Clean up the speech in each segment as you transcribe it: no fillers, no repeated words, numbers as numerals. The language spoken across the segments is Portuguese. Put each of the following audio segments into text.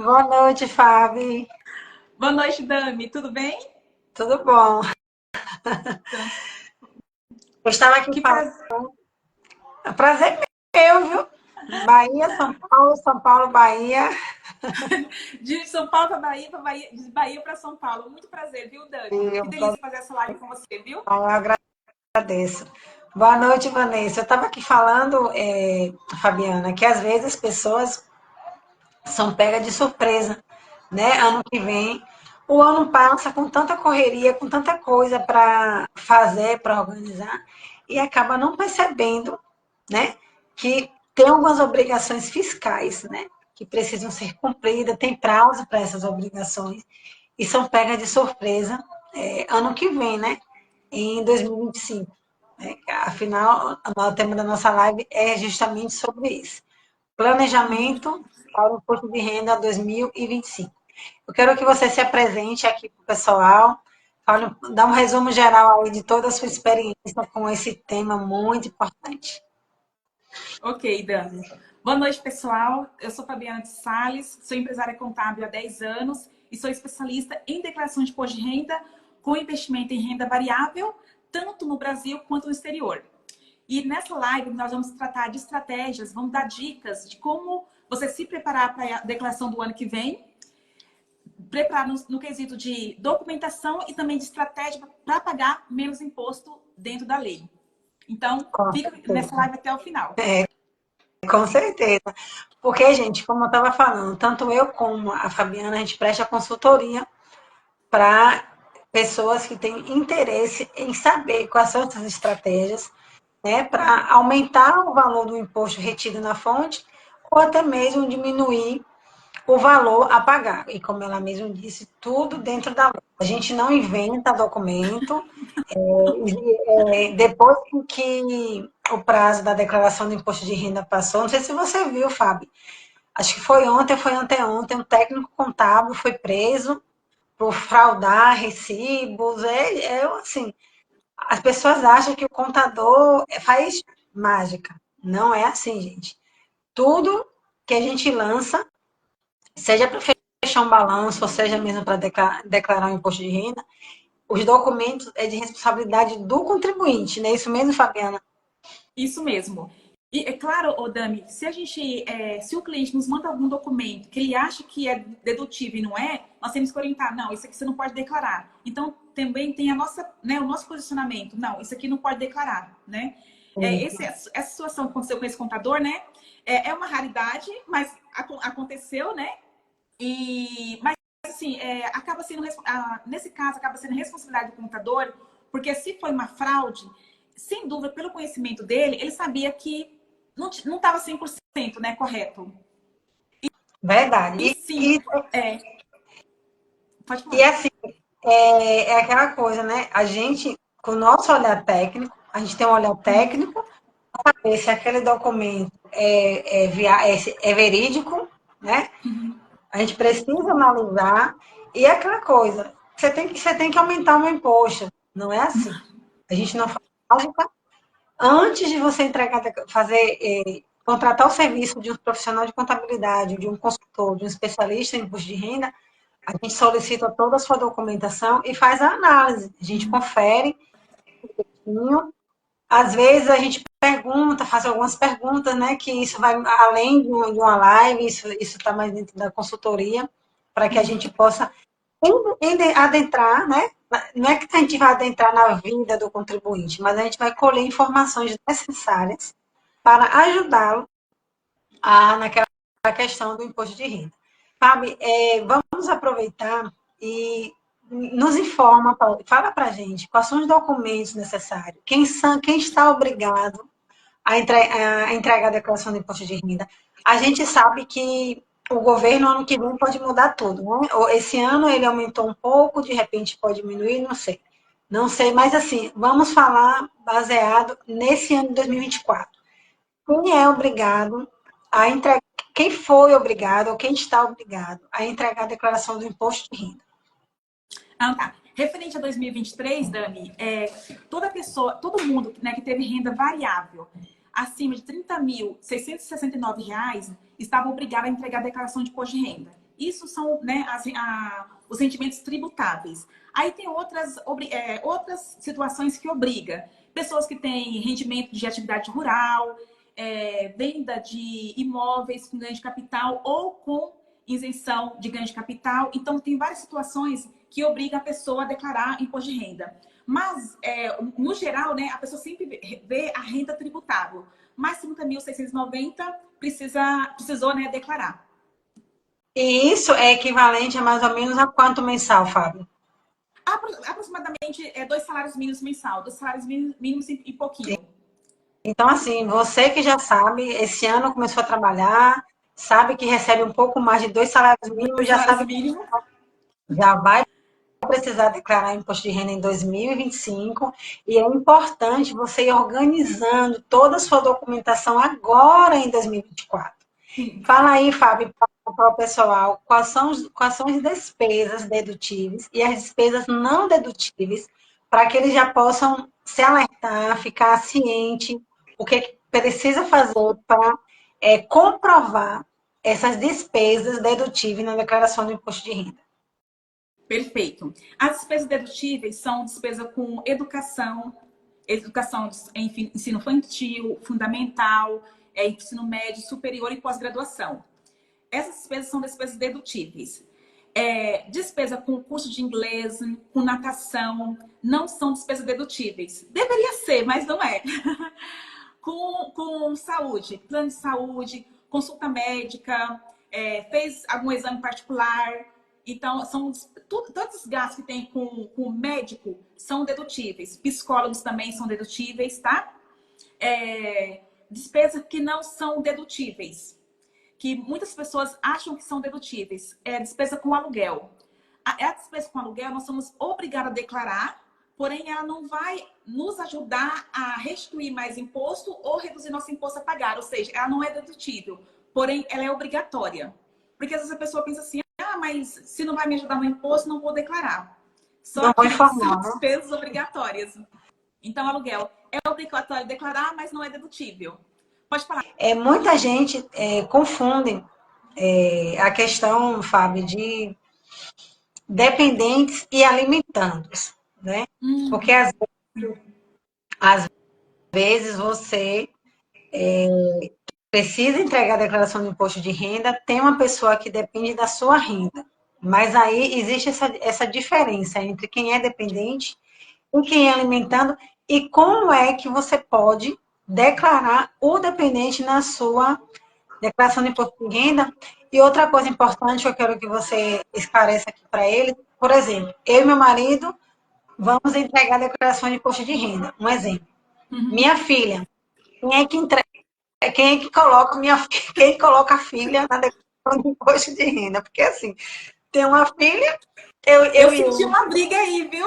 Boa noite, Fábio. Boa noite, Dami. Tudo bem? Tudo bom? Então, Eu estava aqui que falando. prazer. Prazer meu, viu? Bahia, São Paulo, Bahia. De São Paulo para Bahia, de Bahia para São Paulo. Muito prazer, viu, Dami? Que Eu delícia fazer essa live com você, viu? agradeço. Boa noite, Vanessa. Eu estava aqui falando, Fabiana, que às vezes as pessoas são pegas de surpresa, né? Ano que vem, o ano passa com tanta correria, com tanta coisa para fazer, para organizar, e acaba não percebendo, né? Que tem algumas obrigações fiscais, né? Que precisam ser cumpridas, tem prazo para essas obrigações, e são pegas de surpresa ano que vem, né? Em 2025. Né? Afinal, o tema da nossa live é justamente sobre isso. Planejamento para o imposto de renda 2025. Eu quero que você se apresente aqui para o pessoal, dá um resumo geral aí de toda a sua experiência com esse tema muito importante. Ok, Dami. Boa noite, pessoal. Eu sou Fabiana de Sales, sou empresária contábil há 10 anos e sou especialista em declaração de imposto de renda com investimento em renda variável, tanto no Brasil quanto no exterior. E nessa live nós vamos tratar de estratégias, vamos dar dicas de como você se preparar para a declaração do ano que vem, preparar no quesito de documentação e também de estratégia para pagar menos imposto dentro da lei. Então, Com fica nessa certeza. live até o final. Com certeza. Porque, gente, como eu estava falando, tanto eu como a Fabiana, a gente presta consultoria para pessoas que têm interesse em saber quais são essas estratégias, né, para aumentar o valor do imposto retido na fonte ou até mesmo diminuir o valor a pagar. E como ela mesma disse, tudo dentro da lei. A gente não inventa documento. Depois que o prazo da declaração do imposto de renda passou, não sei se você viu, Fábio, acho que foi ontem, foi anteontem, um técnico contábil foi preso por fraudar recibos. Assim, as pessoas acham que o contador faz mágica. Não é assim, gente. Tudo que a gente lança, seja para fechar um balanço, ou seja mesmo para declarar um imposto de renda, os documentos é de responsabilidade do contribuinte, não é isso mesmo, Fabiana? Isso mesmo. E é claro, Dami, se se o cliente nos manda algum documento que ele acha que é dedutível e não é, nós temos que orientar, não, isso aqui você não pode declarar. Então, também tem o nosso posicionamento, não, isso aqui não pode declarar, né? Essa situação que aconteceu com esse contador, né? É uma raridade, mas aconteceu, né? Mas assim, nesse caso, acaba sendo responsabilidade do contador, porque se foi uma fraude, sem dúvida, pelo conhecimento dele, ele sabia que não estava 100%, né, correto. Verdade. E sim, é, pode E falar. assim, é aquela coisa, né? A gente, com o nosso olhar técnico, a gente tem um olhar técnico para ver se aquele documento é verídico, né? A gente precisa analisar. E é aquela coisa, você tem que aumentar o meu imposto. Não é assim. A gente não faz mágica. Antes de você contratar o serviço de um profissional de contabilidade, de um consultor, de um especialista em imposto de renda, a gente solicita toda a sua documentação e faz a análise. A gente confere. Às vezes a gente pergunta, faz algumas perguntas, né? Que isso vai além de uma live, isso está mais dentro da consultoria, para que a gente possa adentrar, né? Não é que a gente vai adentrar na vida do contribuinte, mas a gente vai colher informações necessárias para ajudá-lo naquela questão do imposto de renda. Fábio, vamos aproveitar e nos informa, fala para a gente quais são os documentos necessários, quem está obrigado a entregar a declaração de imposto de renda. A gente sabe que o governo, ano que vem, pode mudar tudo. Né? Esse ano ele aumentou um pouco, de repente pode diminuir, não sei. Não sei, mas assim, vamos falar baseado nesse ano de 2024. Quem é obrigado a entregar, quem foi obrigado ou quem está obrigado a entregar a declaração do imposto de renda? Ah, tá. Referente a 2023, Dani, toda pessoa, todo mundo, né, que teve renda variável acima de R$ 30.669 estava obrigado a entregar a declaração de imposto de renda. Isso são, né, os rendimentos tributáveis. Aí tem outras situações que obriga. Pessoas que têm rendimento de atividade rural, venda de imóveis com ganho de capital ou com isenção de ganho de capital. Então, tem várias situações que obrigam a pessoa a declarar imposto de renda. Mas, no geral, né, a pessoa sempre vê a renda tributável. Mais 30.690 precisou, né, declarar. E isso é equivalente a mais ou menos a quanto mensal, Fábio? Aproximadamente 2 salários mínimos mensal, 2 salários mínimos e pouquinho. Então, assim, você que já sabe, esse ano começou a trabalhar, sabe que recebe um pouco mais de 2 salários mínimos, Dois já salários sabe que mínimos. já vai precisar declarar imposto de renda em 2025 e é importante você ir organizando toda a sua documentação agora em 2024. Sim. Fala aí, Fábio, para o pessoal, quais são as despesas dedutíveis e as despesas não dedutíveis, para que eles já possam se alertar, ficar ciente o que precisa fazer para comprovar essas despesas dedutíveis na declaração do imposto de renda. Perfeito. As despesas dedutíveis são despesa com educação em ensino infantil, fundamental, ensino médio, superior e pós-graduação. Essas despesas são despesas dedutíveis. Despesa com curso de inglês, com natação, não são despesas dedutíveis. Deveria ser, mas não é. com saúde, plano de saúde, consulta médica, fez algum exame particular. Então, todos os gastos que tem com o médico são dedutíveis. Psicólogos também são dedutíveis, tá? Despesas que não são dedutíveis, que muitas pessoas acham que são dedutíveis, despesa com aluguel. A despesa com aluguel nós somos obrigados a declarar, porém ela não vai nos ajudar a restituir mais imposto ou reduzir nosso imposto a pagar, ou seja, ela não é dedutível, porém ela é obrigatória. Porque às vezes a pessoa pensa assim, mas se não vai me ajudar no imposto, não vou declarar. Só Não vou que informar, são né? despesas obrigatórias. Então, aluguel é obrigatório declarar, mas não é dedutível. Pode falar. Muita gente confunde a questão, Fábio, de dependentes e alimentandos, né? Porque às vezes você precisa entregar a declaração de imposto de renda, tem uma pessoa que depende da sua renda. Mas aí existe essa diferença entre quem é dependente e quem é alimentando e como é que você pode declarar o dependente na sua declaração de imposto de renda. E outra coisa importante que eu quero que você esclareça aqui para ele, por exemplo, eu e meu marido vamos entregar a declaração de imposto de renda. Um exemplo. Minha filha, quem é que entrega, quem é que coloca quem coloca a filha na declaração de imposto de renda? Porque assim, tem uma filha, Eu e senti uma briga aí, viu?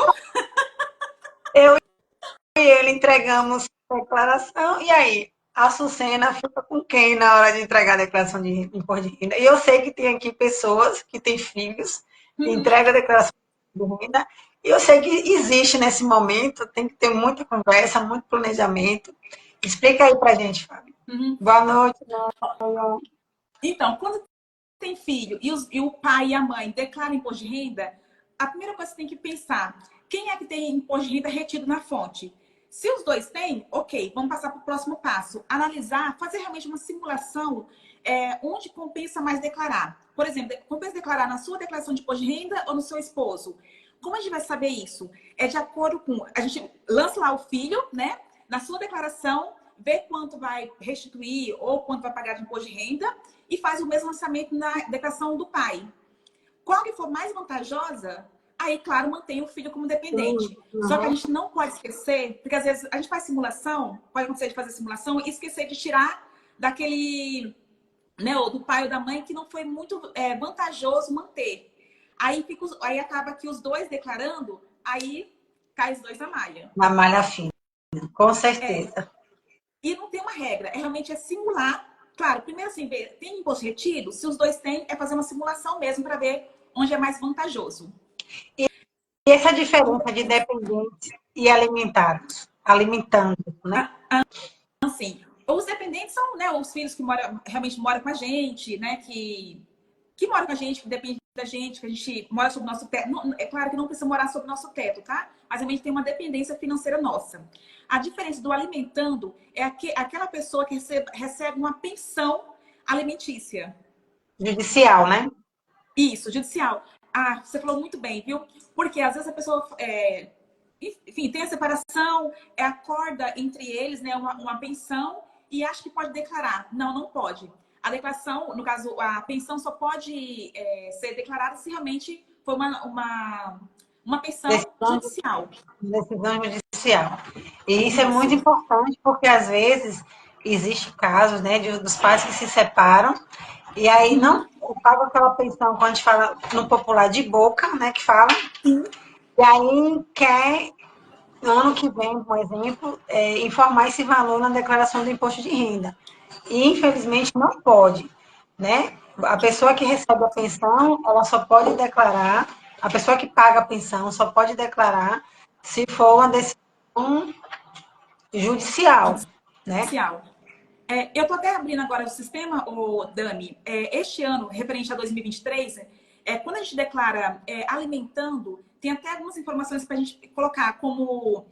ele entregamos a declaração, e aí? A Sucena fica com quem na hora de entregar a declaração de imposto de renda? E eu sei que tem aqui pessoas que têm filhos, que entregam a declaração de renda, e eu sei que existe nesse momento, tem que ter muita conversa, muito planejamento. Explica aí pra gente, Fábio. Boa noite. Então, quando tem filho e o pai e a mãe declaram imposto de renda, a primeira coisa que você tem que pensar, quem é que tem imposto de renda retido na fonte? Se os dois têm, ok, vamos passar para o próximo passo. Analisar, fazer realmente uma simulação onde compensa mais declarar. Por exemplo, compensa declarar na sua declaração de imposto de renda ou no seu esposo? Como a gente vai saber isso? É de acordo com... A gente lança lá o filho, né? Na sua declaração, vê quanto vai restituir ou quanto vai pagar de imposto de renda e faz o mesmo lançamento na declaração do pai. Qual que for mais vantajosa, aí, claro, mantém o filho como dependente. Só que a gente não pode esquecer, porque às vezes a gente faz simulação, pode acontecer de fazer simulação e esquecer de tirar daquele, né, ou do pai ou da mãe que não foi muito vantajoso manter. Aí acaba que os dois declarando, aí cai os dois na malha. Na malha fina, com certeza. E não tem uma regra, realmente simular. Claro, primeiro assim, ver, tem imposto retido? Se os dois têm, é fazer uma simulação mesmo para ver onde é mais vantajoso. E essa diferença de dependentes e alimentando, né? Assim, os dependentes são, né, os filhos que realmente moram com a gente, né, que que mora com a gente, que depende da gente, que a gente mora sob o nosso teto. É claro que não precisa morar sob o nosso teto, tá? Mas a gente tem uma dependência financeira nossa. A diferença do alimentando é aquela pessoa que recebe uma pensão alimentícia. Judicial, né? Isso, judicial. Ah, você falou muito bem, viu? Porque às vezes a pessoa, enfim, tem a separação, acorda entre eles, né, uma pensão e acha que pode declarar. Não, não pode. A declaração, no caso, a pensão só pode ser declarada se realmente foi uma pensão Decisão, judicial. decisão judicial. E isso é muito Isso. importante porque, às vezes, existe casos, né, dos pais que se separam e aí não Uhum. paga aquela pensão, quando a gente fala no popular, de boca, né, que fala, Sim. e aí quer, no ano que vem, por exemplo, informar esse valor na declaração do imposto de renda. E, infelizmente, não pode, né? A pessoa que recebe a pensão, ela só pode declarar, a pessoa que paga a pensão só pode declarar se for uma decisão judicial, né? Judicial. Eu estou até abrindo agora o sistema, o Dani. Este ano, referente a 2023, quando a gente declara alimentando, tem até algumas informações para a gente colocar, como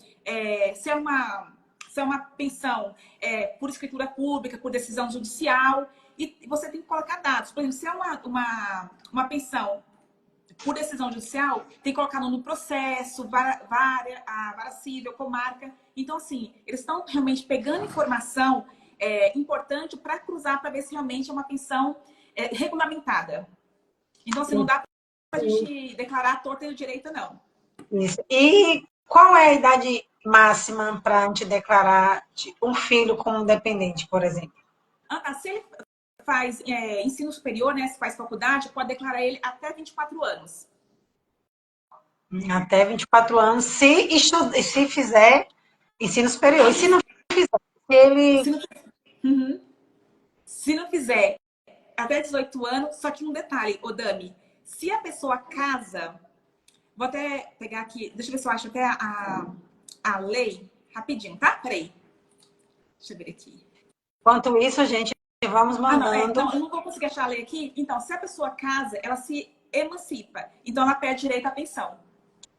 se é uma pensão por escritura pública, por decisão judicial, e você tem que colocar dados. Por exemplo, se é uma pensão por decisão judicial, tem que colocar no processo, a vara civil, comarca. Então, assim, eles estão realmente pegando informação importante para cruzar, para ver se realmente é uma pensão regulamentada. Então, assim, não dá para a gente declarar a torta e o direito, não. Isso. E qual é a idade máxima para a gente declarar um filho como dependente, por exemplo? Se ele faz ensino superior, né, se faz faculdade, pode declarar ele até 24 anos. Até 24 anos, se fizer ensino superior. E se não fizer, se ele. Se não, uhum. Se não fizer até 18 anos, só que um detalhe, ô Dami, se a pessoa casa, vou até pegar aqui, deixa eu ver se eu acho até a lei, rapidinho, tá? Peraí. Deixa eu ver aqui. Enquanto isso, gente, vamos Ah, não, mandando. não, eu não vou conseguir achar a lei aqui. Então, se a pessoa casa, ela se emancipa. Então, ela perde direito à pensão.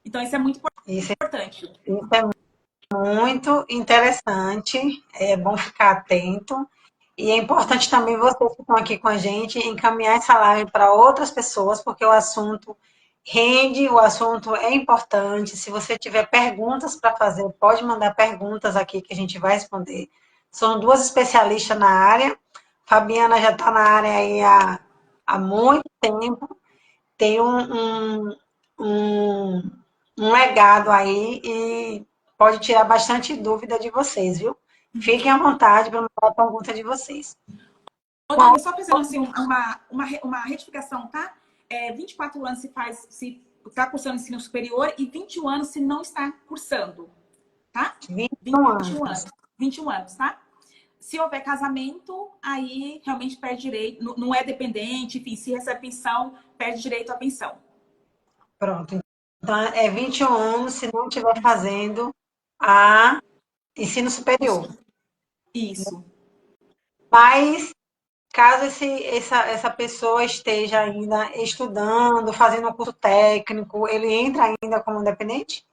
Então, isso é muito Isso, importante. isso é muito interessante, é bom ficar atento. E é importante também vocês que estão aqui com a gente encaminhar essa live para outras pessoas, porque o assunto rende, o assunto é importante. Se você tiver perguntas para fazer, pode mandar perguntas aqui que a gente vai responder. São duas especialistas na área. Fabiana já está na área aí há muito tempo, tem um, um legado aí e pode tirar bastante dúvida de vocês, viu? Fiquem à vontade para mandar a pergunta de vocês. Ô, Dani, só fazendo assim uma retificação, tá? 24 anos se está cursando ensino superior e 21 anos se não está cursando, tá? 21 21 anos. anos. 21 anos, tá? Se houver casamento, aí realmente perde direito, não é dependente, enfim, se recebe pensão, perde direito à pensão. Pronto. Então, é 21 anos se não estiver fazendo a ensino superior. Isso. Mas, caso essa pessoa esteja ainda estudando, fazendo um curso técnico, ele entra ainda como dependente?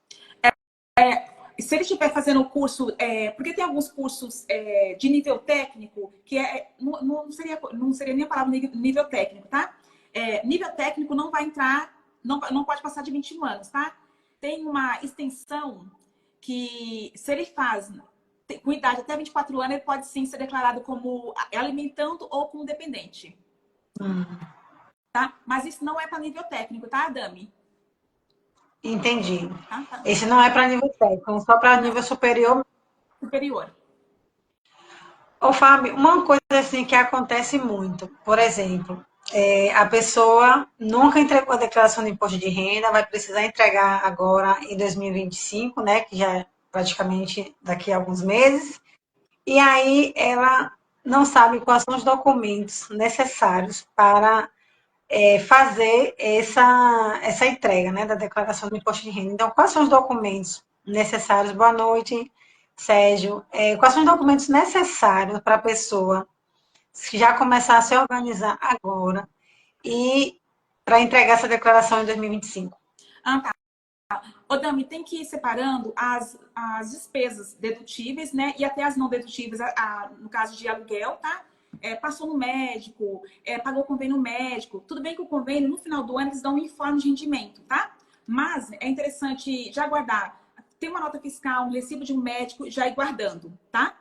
Se ele estiver fazendo o curso, porque tem alguns cursos de nível técnico que não seria nem a palavra nível técnico, tá? Nível técnico não vai entrar, não pode passar de 21 anos, tá? Tem uma extensão que, se ele faz com idade até 24 anos, ele pode sim ser declarado como alimentando ou como dependente. Tá? Mas isso não é para nível técnico, tá, Dami? Entendi. Tá? Esse não é para nível técnico, é só para Não, nível superior. superior. Ô, Fábio, uma coisa assim que acontece muito, por exemplo, a pessoa nunca entregou a declaração de imposto de renda, vai precisar entregar agora em 2025, né, que já é praticamente daqui a alguns meses, e aí ela não sabe quais são os documentos necessários para fazer essa entrega, né, da declaração do imposto de renda. Então, quais são os documentos necessários? Boa noite, Sérgio. Quais são os documentos necessários para a pessoa já começar a se organizar agora e para entregar essa declaração em 2025. Ah, tá. Ô, Dami, tem que ir separando as despesas dedutíveis, né? E até as não dedutíveis, no caso de aluguel, tá? Passou no médico, pagou convênio médico. Tudo bem que o convênio, no final do ano, eles dão um informe de rendimento, tá? Mas é interessante já guardar. Tem uma nota fiscal, um recibo de um médico, já ir guardando, tá?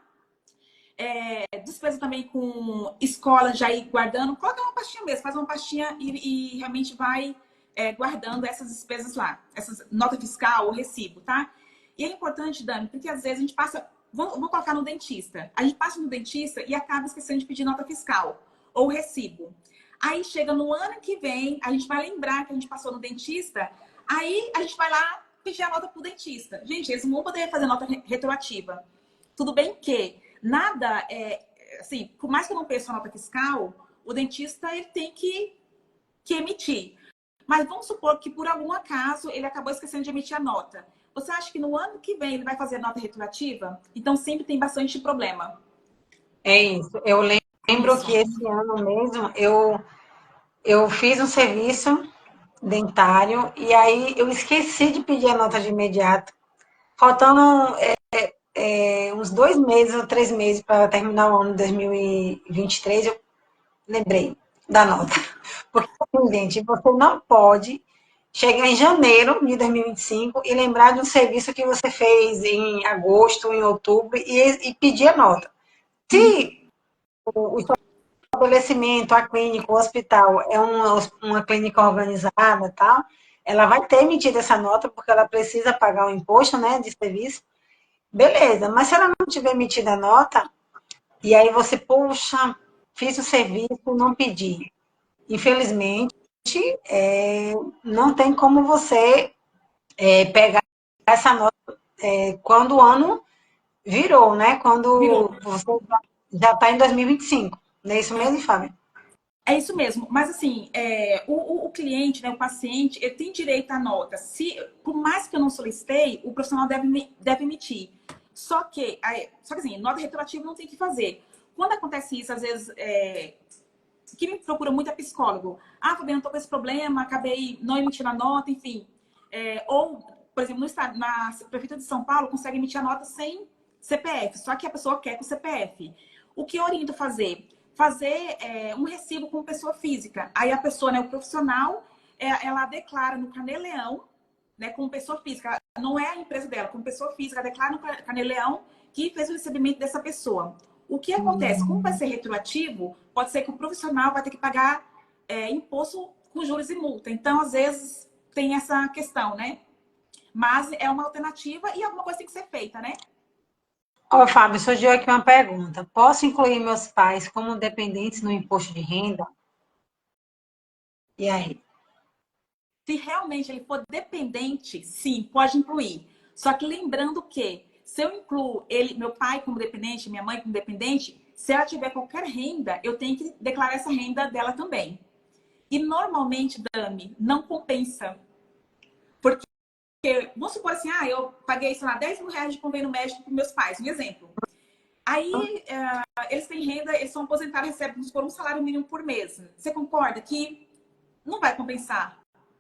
Despesa também com escola, já ir guardando. Coloca uma pastinha mesmo, faz uma pastinha e realmente vai guardando essas despesas lá. Essas nota fiscal, o recibo, tá? E é importante, Dani, porque às vezes a gente passa... Vou colocar no dentista. A gente passa no dentista e acaba esquecendo de pedir nota fiscal ou recibo. Aí chega no ano que vem, a gente vai lembrar que a gente passou no dentista, aí a gente vai lá pedir a nota pro dentista. Gente, eles não vão poder fazer nota retroativa. Tudo bem que nada assim, por mais que eu não peça a nota fiscal, o dentista ele tem que emitir. Mas vamos supor que por algum acaso ele acabou esquecendo de emitir a nota. Você acha que no ano que vem ele vai fazer a nota retroativa? Então sempre tem bastante problema. É isso. Eu lembro Isso. que esse ano mesmo eu fiz um serviço dentário e aí eu esqueci de pedir a nota de imediato. Faltando uns 2 meses ou 3 meses para terminar o ano de 2023, eu lembrei da nota. Porque, assim, gente, você não pode chegar em janeiro de 2025 e lembrar de um serviço que você fez em agosto, em outubro e pedir a nota. Se o estabelecimento, a clínica, o hospital é uma clínica organizada, tal, ela vai ter emitido essa nota porque ela precisa pagar o imposto, né, de serviço. Beleza, mas se ela não tiver emitida a nota, e aí você, puxa, fiz o serviço, não pedi. Infelizmente, não tem como você pegar essa nota quando o ano virou, né? Virou. Quando você já está em 2025. Não é isso mesmo, Fábio? É isso mesmo, mas assim, o cliente, né, o paciente, ele tem direito à nota. Se, por mais que eu não solicitei, o profissional deve emitir. Só que assim, nota retroativa não tem que fazer. Quando acontece isso, às vezes, que me procura muito é psicólogo. Ah, Fabiana, tô com esse problema, acabei não emitindo a nota, enfim. Ou, por exemplo, no estado, na Prefeitura de São Paulo, consegue emitir a nota sem CPF, só que a pessoa quer com CPF. O que eu oriento fazer? Fazer um recibo com pessoa física. Aí a pessoa, né, o profissional, ela declara no Caneleão, né, como pessoa física. Não é a empresa dela, como pessoa física, declara no Caneleão que fez o recebimento dessa pessoa. O que acontece? Como vai ser retroativo, pode ser que o profissional vai ter que pagar imposto com juros e multa. Então, às vezes, tem essa questão, né? Mas é uma alternativa e alguma coisa tem que ser feita, né? Ô, Fábio, surgiu aqui uma pergunta. Posso incluir meus pais como dependentes no imposto de renda? E aí? Se realmente ele for dependente, sim, pode incluir. Só que lembrando que se eu incluo ele, meu pai como dependente, minha mãe como dependente, se ela tiver qualquer renda, eu tenho que declarar essa renda dela também. E normalmente, Dami, não compensa. Porque, vamos supor assim, eu paguei, sei lá, 10 mil reais de convênio médico para meus pais, um exemplo. Aí, eles têm renda, eles são aposentados, recebem por um salário mínimo por mês. Você concorda que não vai compensar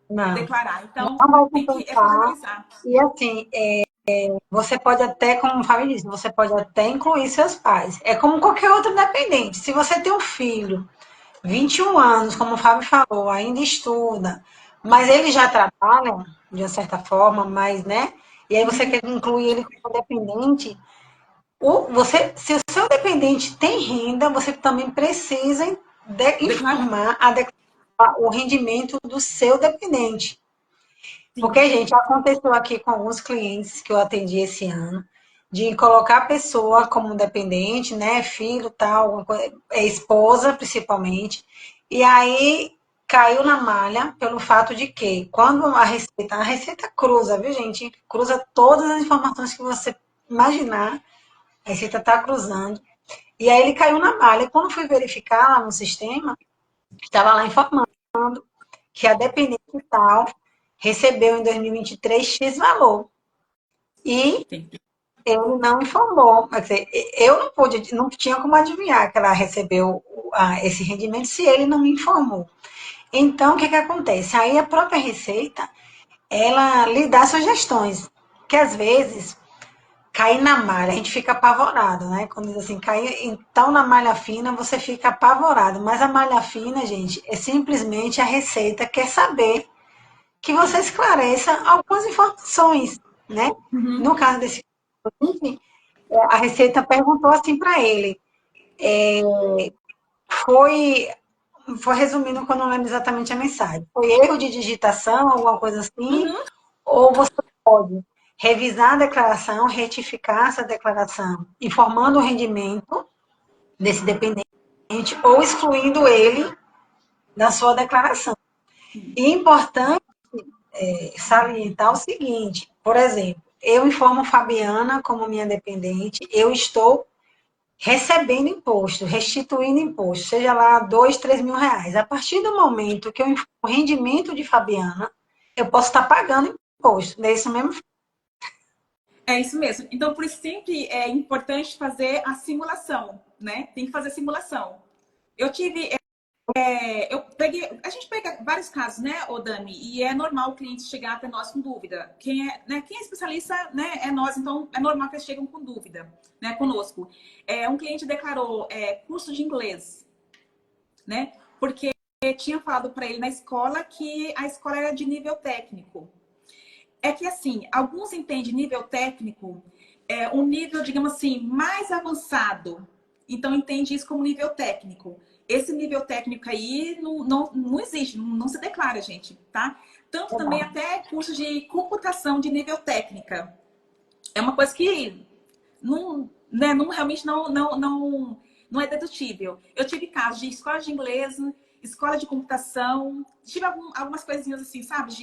Não, declarar? Então, não vai tem que fazer compensar. analisar. E assim, você pode até, como o Fábio disse, você pode até incluir seus pais. É como qualquer outro dependente. Se você tem um filho, 21 anos, como o Fábio falou, ainda estuda, mas ele já trabalha, de uma certa forma, mas, né? E aí você quer incluir ele como dependente. Se o seu dependente tem renda, você também precisa Declarar. informar o rendimento do seu dependente. Sim. Porque, gente, aconteceu aqui com alguns clientes que eu atendi esse ano, de colocar a pessoa como dependente, né? Filho, tal, alguma coisa, esposa, principalmente. E aí caiu na malha pelo fato de que, quando a Receita cruza, viu, gente? Cruza todas as informações que você imaginar, a Receita está cruzando. E aí ele caiu na malha. E quando fui verificar lá no sistema, estava lá informando que a dependente tal recebeu em 2023 X valor. E Sim. ele não informou. Quer dizer, eu não pude, não tinha como adivinhar que ela recebeu esse rendimento se ele não me informou. Então, o que que acontece? Aí a própria Receita, ela lhe dá sugestões, que às vezes cair na malha, a gente fica apavorado, né? Quando diz assim, cair então na malha fina, você fica apavorado. Mas a malha fina, gente, é simplesmente a Receita quer saber que você esclareça algumas informações, né? Uhum. No caso desse cliente, a Receita perguntou assim para ele, foi, foi resumindo que eu não lembro exatamente a mensagem, foi erro de digitação, alguma coisa assim, Uhum. ou você pode revisar a declaração, retificar essa declaração, informando o rendimento desse dependente ou excluindo ele da sua declaração. E é importante salientar o seguinte, por exemplo, eu informo Fabiana como minha dependente, eu estou recebendo imposto, restituindo imposto, seja lá 2, 3 mil reais. A partir do momento que eu informo o rendimento de Fabiana, eu posso estar pagando imposto, nesse mesmo. É isso mesmo. Então, por isso sempre é importante fazer a simulação, né? Tem que fazer simulação. Eu tive, a gente pega vários casos, né, Odami? E é normal o cliente chegar até nós com dúvida. Quem é especialista, né, é nós, então é normal que eles chegam com dúvida, né, conosco. Um cliente declarou curso de inglês, né? Porque tinha falado para ele na escola que a escola era de nível técnico. É que, assim, alguns entendem nível técnico um nível, digamos assim, mais avançado. Então, entende isso como nível técnico. Esse nível técnico aí não existe, não se declara, gente, tá? Tanto também até curso de computação de nível técnica. É uma coisa que realmente não é dedutível. Eu tive casos de escola de inglês, escola de computação, tive algumas coisinhas assim, sabe,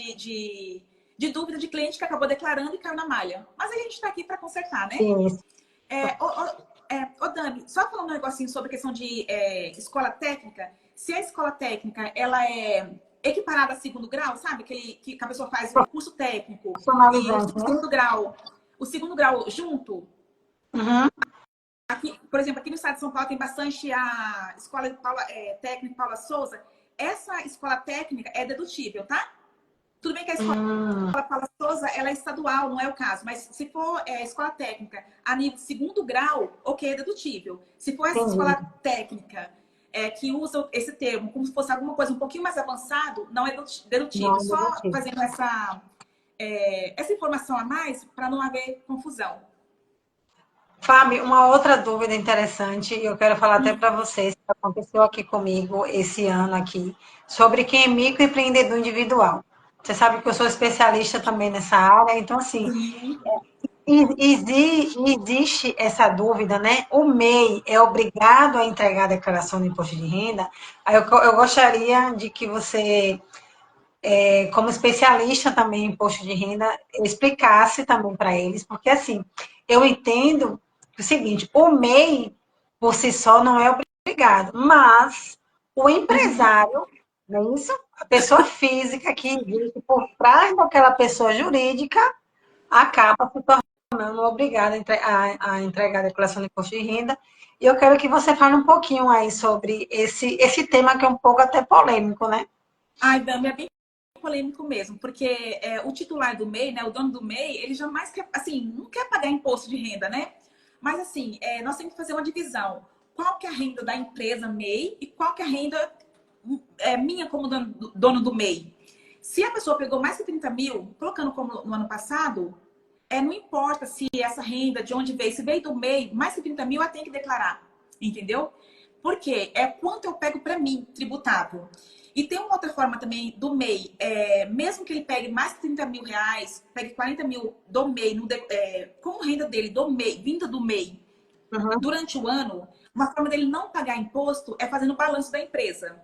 de dúvida de cliente que acabou declarando e caiu na malha. Mas a gente está aqui para consertar, né? Sim, Dani, só falando um negocinho sobre a questão de escola técnica, se a escola técnica ela é equiparada a segundo grau, sabe? Que a pessoa faz o curso técnico e o profissionalizante, né? segundo grau junto. Uhum. Aqui, por exemplo, aqui no estado de São Paulo tem bastante a escola de técnica Paula Souza. Essa escola técnica é dedutível, tá? Tudo bem que a escola Paula Souza ela é estadual, não é o caso, mas se for escola técnica a nível de segundo grau, ok, é dedutível. Se for essa escola Entendi. técnica que usa esse termo como se fosse alguma coisa um pouquinho mais avançado, não é dedutível. Não, Só negativo. fazendo essa informação a mais para não haver confusão. Fábio, uma outra dúvida interessante, e eu quero falar até para vocês, que aconteceu aqui comigo esse ano aqui, sobre quem é microempreendedor individual. Você sabe que eu sou especialista também nessa área, então, assim, Sim. existe essa dúvida, né? O MEI é obrigado a entregar a declaração do imposto de renda? Aí eu gostaria de que você, como especialista também em imposto de renda, explicasse também para eles, porque assim, eu entendo o seguinte, o MEI por si só não é obrigado, mas o empresário, não é isso? A pessoa física que existe por trás daquela pessoa jurídica acaba se tornando obrigada a entregar a declaração de imposto de renda. E eu quero que você fale um pouquinho aí sobre esse tema que é um pouco até polêmico, né? Ai, Dami, é bem polêmico mesmo, porque o titular do MEI, né, o dono do MEI, ele jamais quer, assim, não quer pagar imposto de renda, né? Mas assim, nós temos que fazer uma divisão. Qual que é a renda da empresa MEI e qual que é a renda minha como dono do MEI? Se a pessoa pegou mais que 30 mil, colocando como no ano passado, não importa se essa renda, de onde veio, se veio do MEI, mais que 30 mil, ela tem que declarar, entendeu? Porque é quanto eu pego para mim, tributável. E tem uma outra forma também do MEI, mesmo que ele pegue mais de 30 mil reais, pegue 40 mil do MEI, como renda dele do MEI, vinda do MEI, Uhum. durante o ano, uma forma dele não pagar imposto é fazendo o balanço da empresa.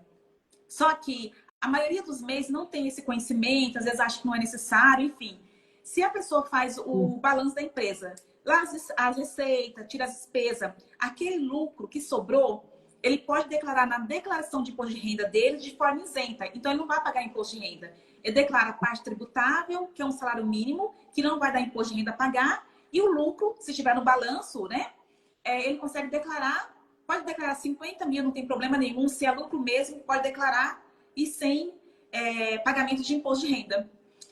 Só que a maioria dos MEIs não tem esse conhecimento, às vezes acha que não é necessário, enfim. Se a pessoa faz o balanço da empresa, lá as receitas, tira as despesas, aquele lucro que sobrou, ele pode declarar na declaração de imposto de renda dele de forma isenta. Então, ele não vai pagar imposto de renda. Ele declara a parte tributável, que é um salário mínimo, que não vai dar imposto de renda a pagar, e o lucro, se estiver no balanço, né? Ele consegue declarar, pode declarar 50 mil, não tem problema nenhum. Se é lucro mesmo, pode declarar e sem pagamento de imposto de renda.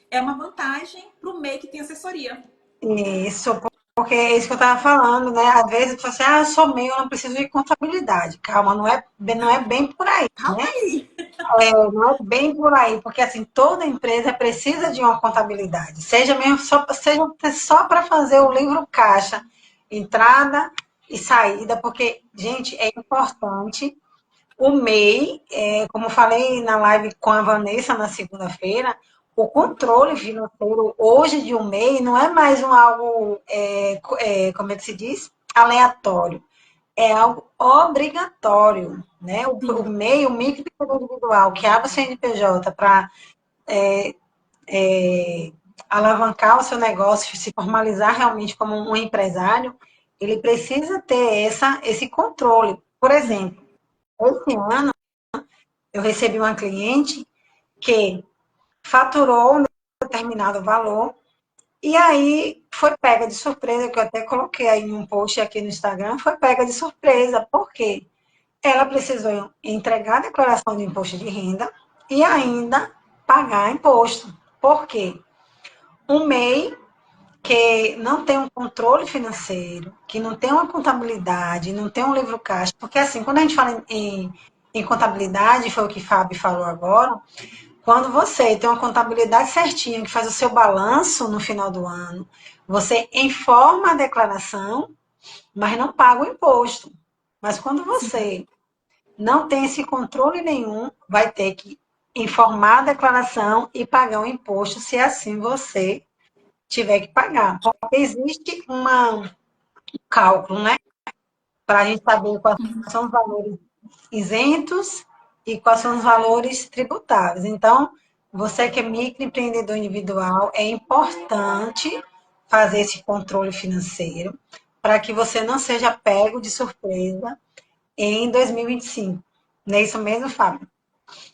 É uma vantagem para o MEI que tem assessoria. Isso, porque é isso que eu estava falando, né? Às vezes você fala assim, eu sou MEI, eu não preciso de contabilidade. Calma, não é bem por aí, Calma né? aí. Não é bem por aí, porque assim, toda empresa precisa de uma contabilidade, seja só para fazer o livro caixa, entrada e saída, porque, gente, é importante. O MEI, como eu falei na live com a Vanessa na segunda-feira, o controle financeiro hoje de um MEI não é mais algo, como é que se diz? Aleatório. É algo obrigatório, né? O Sim, MEI, o microempreendedor individual, que abre o CNPJ para alavancar o seu negócio, se formalizar realmente como um empresário, ele precisa ter esse controle. Por sim. exemplo, esse ano eu recebi uma cliente que faturou um determinado valor e aí foi pega de surpresa, que eu até coloquei aí em um post aqui no Instagram, foi pega de surpresa. Por quê? Ela precisou entregar a declaração de imposto de renda e ainda pagar imposto. Por quê? Um MEI que não tem um controle financeiro, que não tem uma contabilidade, não tem um livro caixa, porque assim, quando a gente fala em contabilidade, foi o que Fábio falou agora, quando você tem uma contabilidade certinha, que faz o seu balanço no final do ano, você informa a declaração, mas não paga o imposto. Mas quando Sim. você não tem esse controle nenhum, vai ter que informar a declaração e pagar o imposto, se assim você tiver que pagar. Porque existe um cálculo, né? Para a gente saber quais são os valores isentos e quais são os valores tributáveis. Então, você que é microempreendedor individual, é importante fazer esse controle financeiro para que você não seja pego de surpresa em 2025. Não é isso mesmo, Fábio?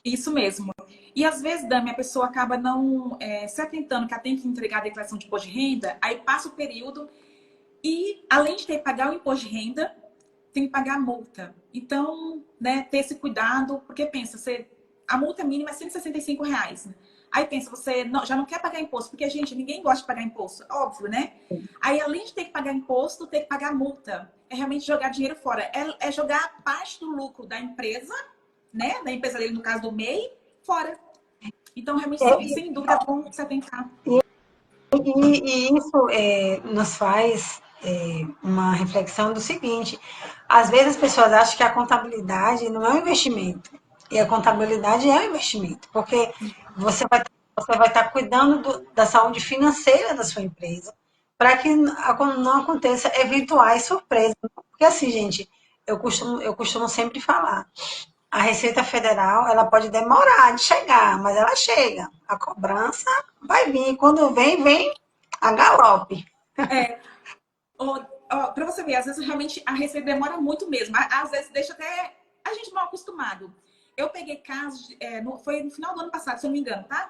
Isso mesmo. E às vezes, Dami, a pessoa acaba não se atentando que ela tem que entregar a declaração de imposto de renda, aí passa o período e, além de ter que pagar o imposto de renda, tem que pagar a multa. Então, né, ter esse cuidado, porque pensa, a multa mínima é R$ 165. Né? Aí pensa, você já não quer pagar imposto, porque, gente, ninguém gosta de pagar imposto, óbvio, né? Aí, além de ter que pagar imposto, ter que pagar multa. É realmente jogar dinheiro fora. É jogar parte do lucro da empresa, né? Da empresa dele, no caso do MEI, fora. Então, realmente, sem dúvida, é bom se atentar. E isso nos faz uma reflexão do seguinte: às vezes as pessoas acham que a contabilidade não é um investimento, e a contabilidade é um investimento, porque você vai estar cuidando da saúde financeira da sua empresa, para que não aconteça eventuais surpresas. Porque assim, gente, eu costumo sempre falar, a Receita Federal, ela pode demorar de chegar, mas ela chega. A cobrança vai vir. Quando vem a galope. É, para você ver, às vezes realmente a receita demora muito mesmo. Às vezes deixa até a gente mal acostumado. Eu peguei casos, foi no final do ano passado, se eu não me engano, tá?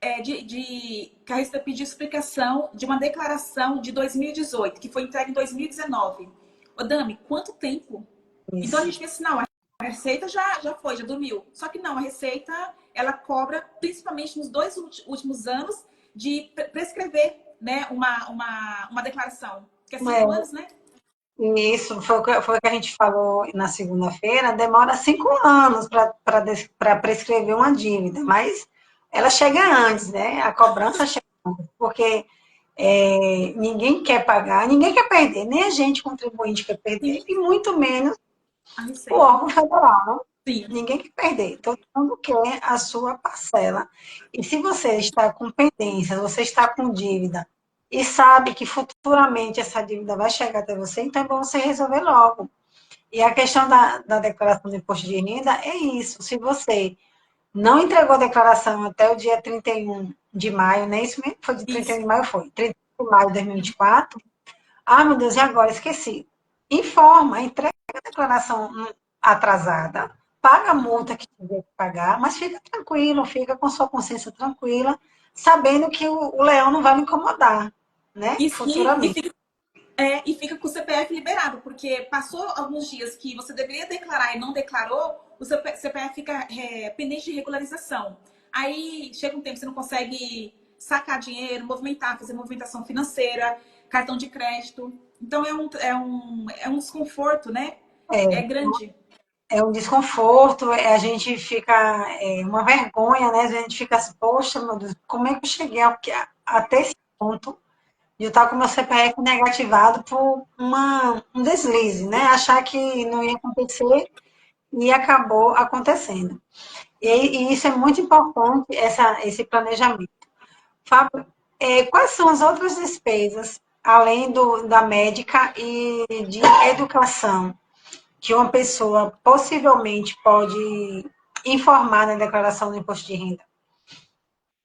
Que a Receita pediu explicação de uma declaração de 2018, que foi entregue em 2019. Ô, Dami, quanto tempo? Então a Isso. gente pensa assim, não, a Receita já dormiu. Só que não, a Receita, ela cobra, principalmente nos 2 últimos anos, de prescrever, né, uma declaração. Que é 5 anos, né? Isso foi o que a gente falou na segunda-feira. Demora 5 anos para prescrever uma dívida, mas ela chega antes, né? A cobrança chega antes, porque ninguém quer pagar, ninguém quer perder, nem a gente contribuinte quer perder, Sim, e muito menos a o Receita. órgão federal, né? Sim. Ninguém quer perder, todo mundo quer a sua parcela. E se você está com pendências, você está com dívida e sabe que futuramente essa dívida vai chegar até você, então é bom você resolver logo. E a questão da declaração do imposto de renda é isso. Se você não entregou a declaração até o dia 31 de maio, não é isso mesmo? Foi de 31 Isso. de maio, foi. 31 de maio de 2024. Ah, meu Deus, e agora? Esqueci. Informa, entrega a declaração atrasada, paga a multa que tiver que pagar, mas fica tranquilo, fica com sua consciência tranquila, sabendo que o leão não vai me incomodar, né? E, e, e Futuramente. fica e fica com o CPF liberado, porque passou alguns dias que você deveria declarar e não declarou, o seu CPF fica pendente de regularização. Aí chega um tempo que você não consegue sacar dinheiro, movimentar, fazer movimentação financeira, cartão de crédito. Então é um desconforto, né? É É, grande. é um desconforto, a gente fica, uma vergonha, né? A gente fica assim, poxa, meu Deus, como é que eu cheguei até esse ponto de eu estar com meu CPF negativado por um deslize, né? Achar que não ia acontecer e acabou acontecendo. E isso é muito importante, esse planejamento. Fábio, quais são as outras despesas, além da médica e de educação, que uma pessoa possivelmente pode informar na declaração do imposto de renda?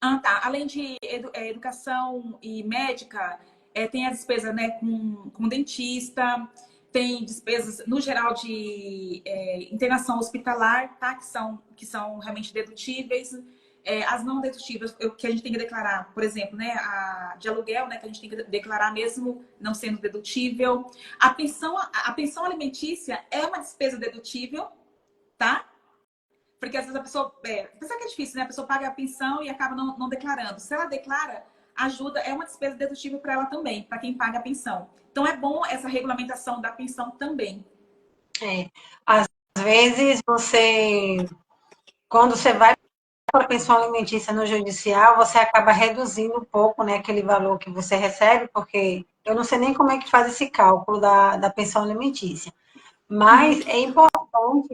Ah, tá. Além de educação e médica, tem a despesa, né, com dentista, tem despesas, no geral, de internação hospitalar, tá? Que são realmente dedutíveis. As não dedutíveis, que a gente tem que declarar, por exemplo, né, a de aluguel, né, que a gente tem que declarar mesmo não sendo dedutível. A pensão alimentícia é uma despesa dedutível, tá? Porque às vezes apesar que é difícil, né? A pessoa paga a pensão e acaba não declarando. Se ela declara, ajuda, é uma despesa dedutível para ela também, para quem paga a pensão. Então é bom essa regulamentação da pensão também. É, às vezes quando você vai para a pensão alimentícia no judicial, você acaba reduzindo um pouco, né, aquele valor que você recebe, porque eu não sei nem como é que faz esse cálculo da pensão alimentícia. Mas Uhum. é importante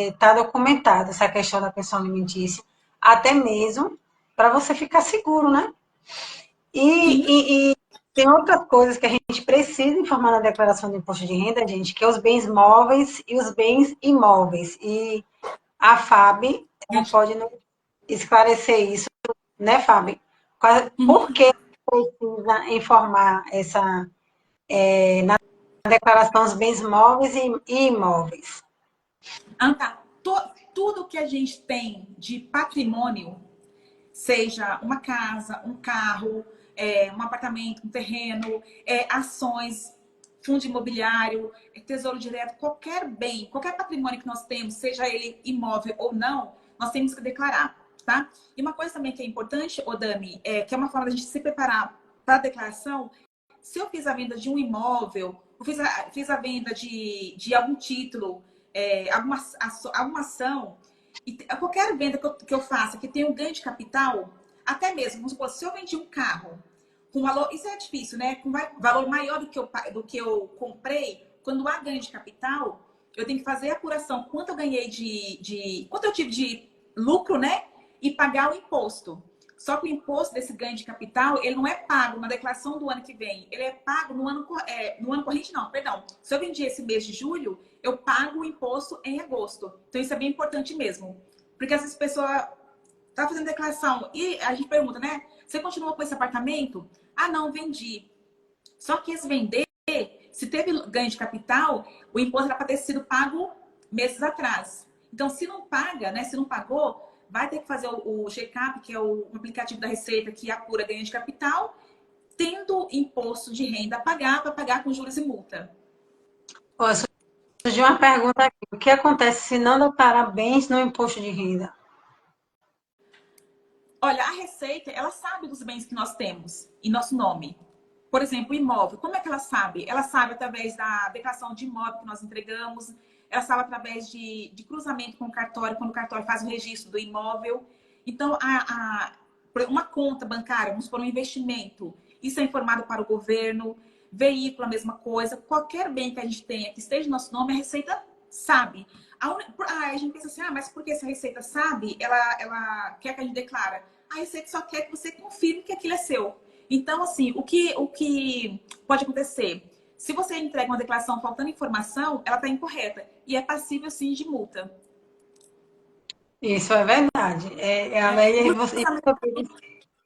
estar documentado essa questão da pensão alimentícia, até mesmo para você ficar seguro, né? Sim. E tem outras coisas que a gente precisa informar na declaração de imposto de renda, gente, que é os bens móveis e os bens imóveis. E a FAB, ela pode nos esclarecer isso, né, Fábio? Por Uhum. que precisa informar na declaração os bens móveis e imóveis? Ah, tá. Tudo que a gente tem de patrimônio, seja uma casa, um carro, um apartamento, um terreno, ações, fundo imobiliário, tesouro direto, qualquer bem, qualquer patrimônio que nós temos, seja ele imóvel ou não, nós temos que declarar, tá? E uma coisa também que é importante, Odami, que é uma forma da gente se preparar para a declaração, se eu fiz a venda de um imóvel, eu fiz a venda de algum título, alguma ação, e qualquer venda que eu faça que tenha um ganho de capital, até mesmo, vamos supor, se eu vendi um carro com valor, isso é difícil, né? Com valor maior do que eu comprei, quando há ganho de capital, eu tenho que fazer a apuração quanto eu ganhei quanto eu tive de lucro, né? E pagar o imposto. Só que o imposto desse ganho de capital, ele não é pago na declaração do ano que vem. Ele é pago no ano corrente, não, perdão. Se eu vendi esse mês de julho, eu pago o imposto em agosto. Então, isso é bem importante mesmo. Porque essas pessoas tá fazendo declaração e a gente pergunta, né? Você continua com esse apartamento? Ah, não, vendi. Só que esse vender, se teve ganho de capital, o imposto era para ter sido pago meses atrás. Então, se não paga, né? Se não pagou, vai ter que fazer o GCAP, que é o aplicativo da Receita que apura ganho de capital, tendo imposto de renda a pagar para pagar com juros e multa. Pô, surgiu uma pergunta aqui. O que acontece se não declarar bens no imposto de renda? Olha, a Receita, ela sabe dos bens que nós temos em nosso nome. Por exemplo, o imóvel. Como é que ela sabe? Ela sabe através da declaração de imóvel que nós entregamos, ela sabe através de cruzamento com o cartório, quando o cartório faz o registro do imóvel. Então, uma conta bancária, vamos supor, um investimento, isso é informado para o governo. Veículo, a mesma coisa. Qualquer bem que a gente tenha que esteja no nosso nome, a Receita sabe. A gente pensa assim, mas por que essa Receita sabe? Ela quer que a gente declara. A Receita só quer que você confirme que aquilo é seu. Então, assim, o que pode acontecer? Se você entrega uma declaração faltando informação, ela está incorreta e é passível, sim, de multa. Isso é verdade. É a lei Cruzamento.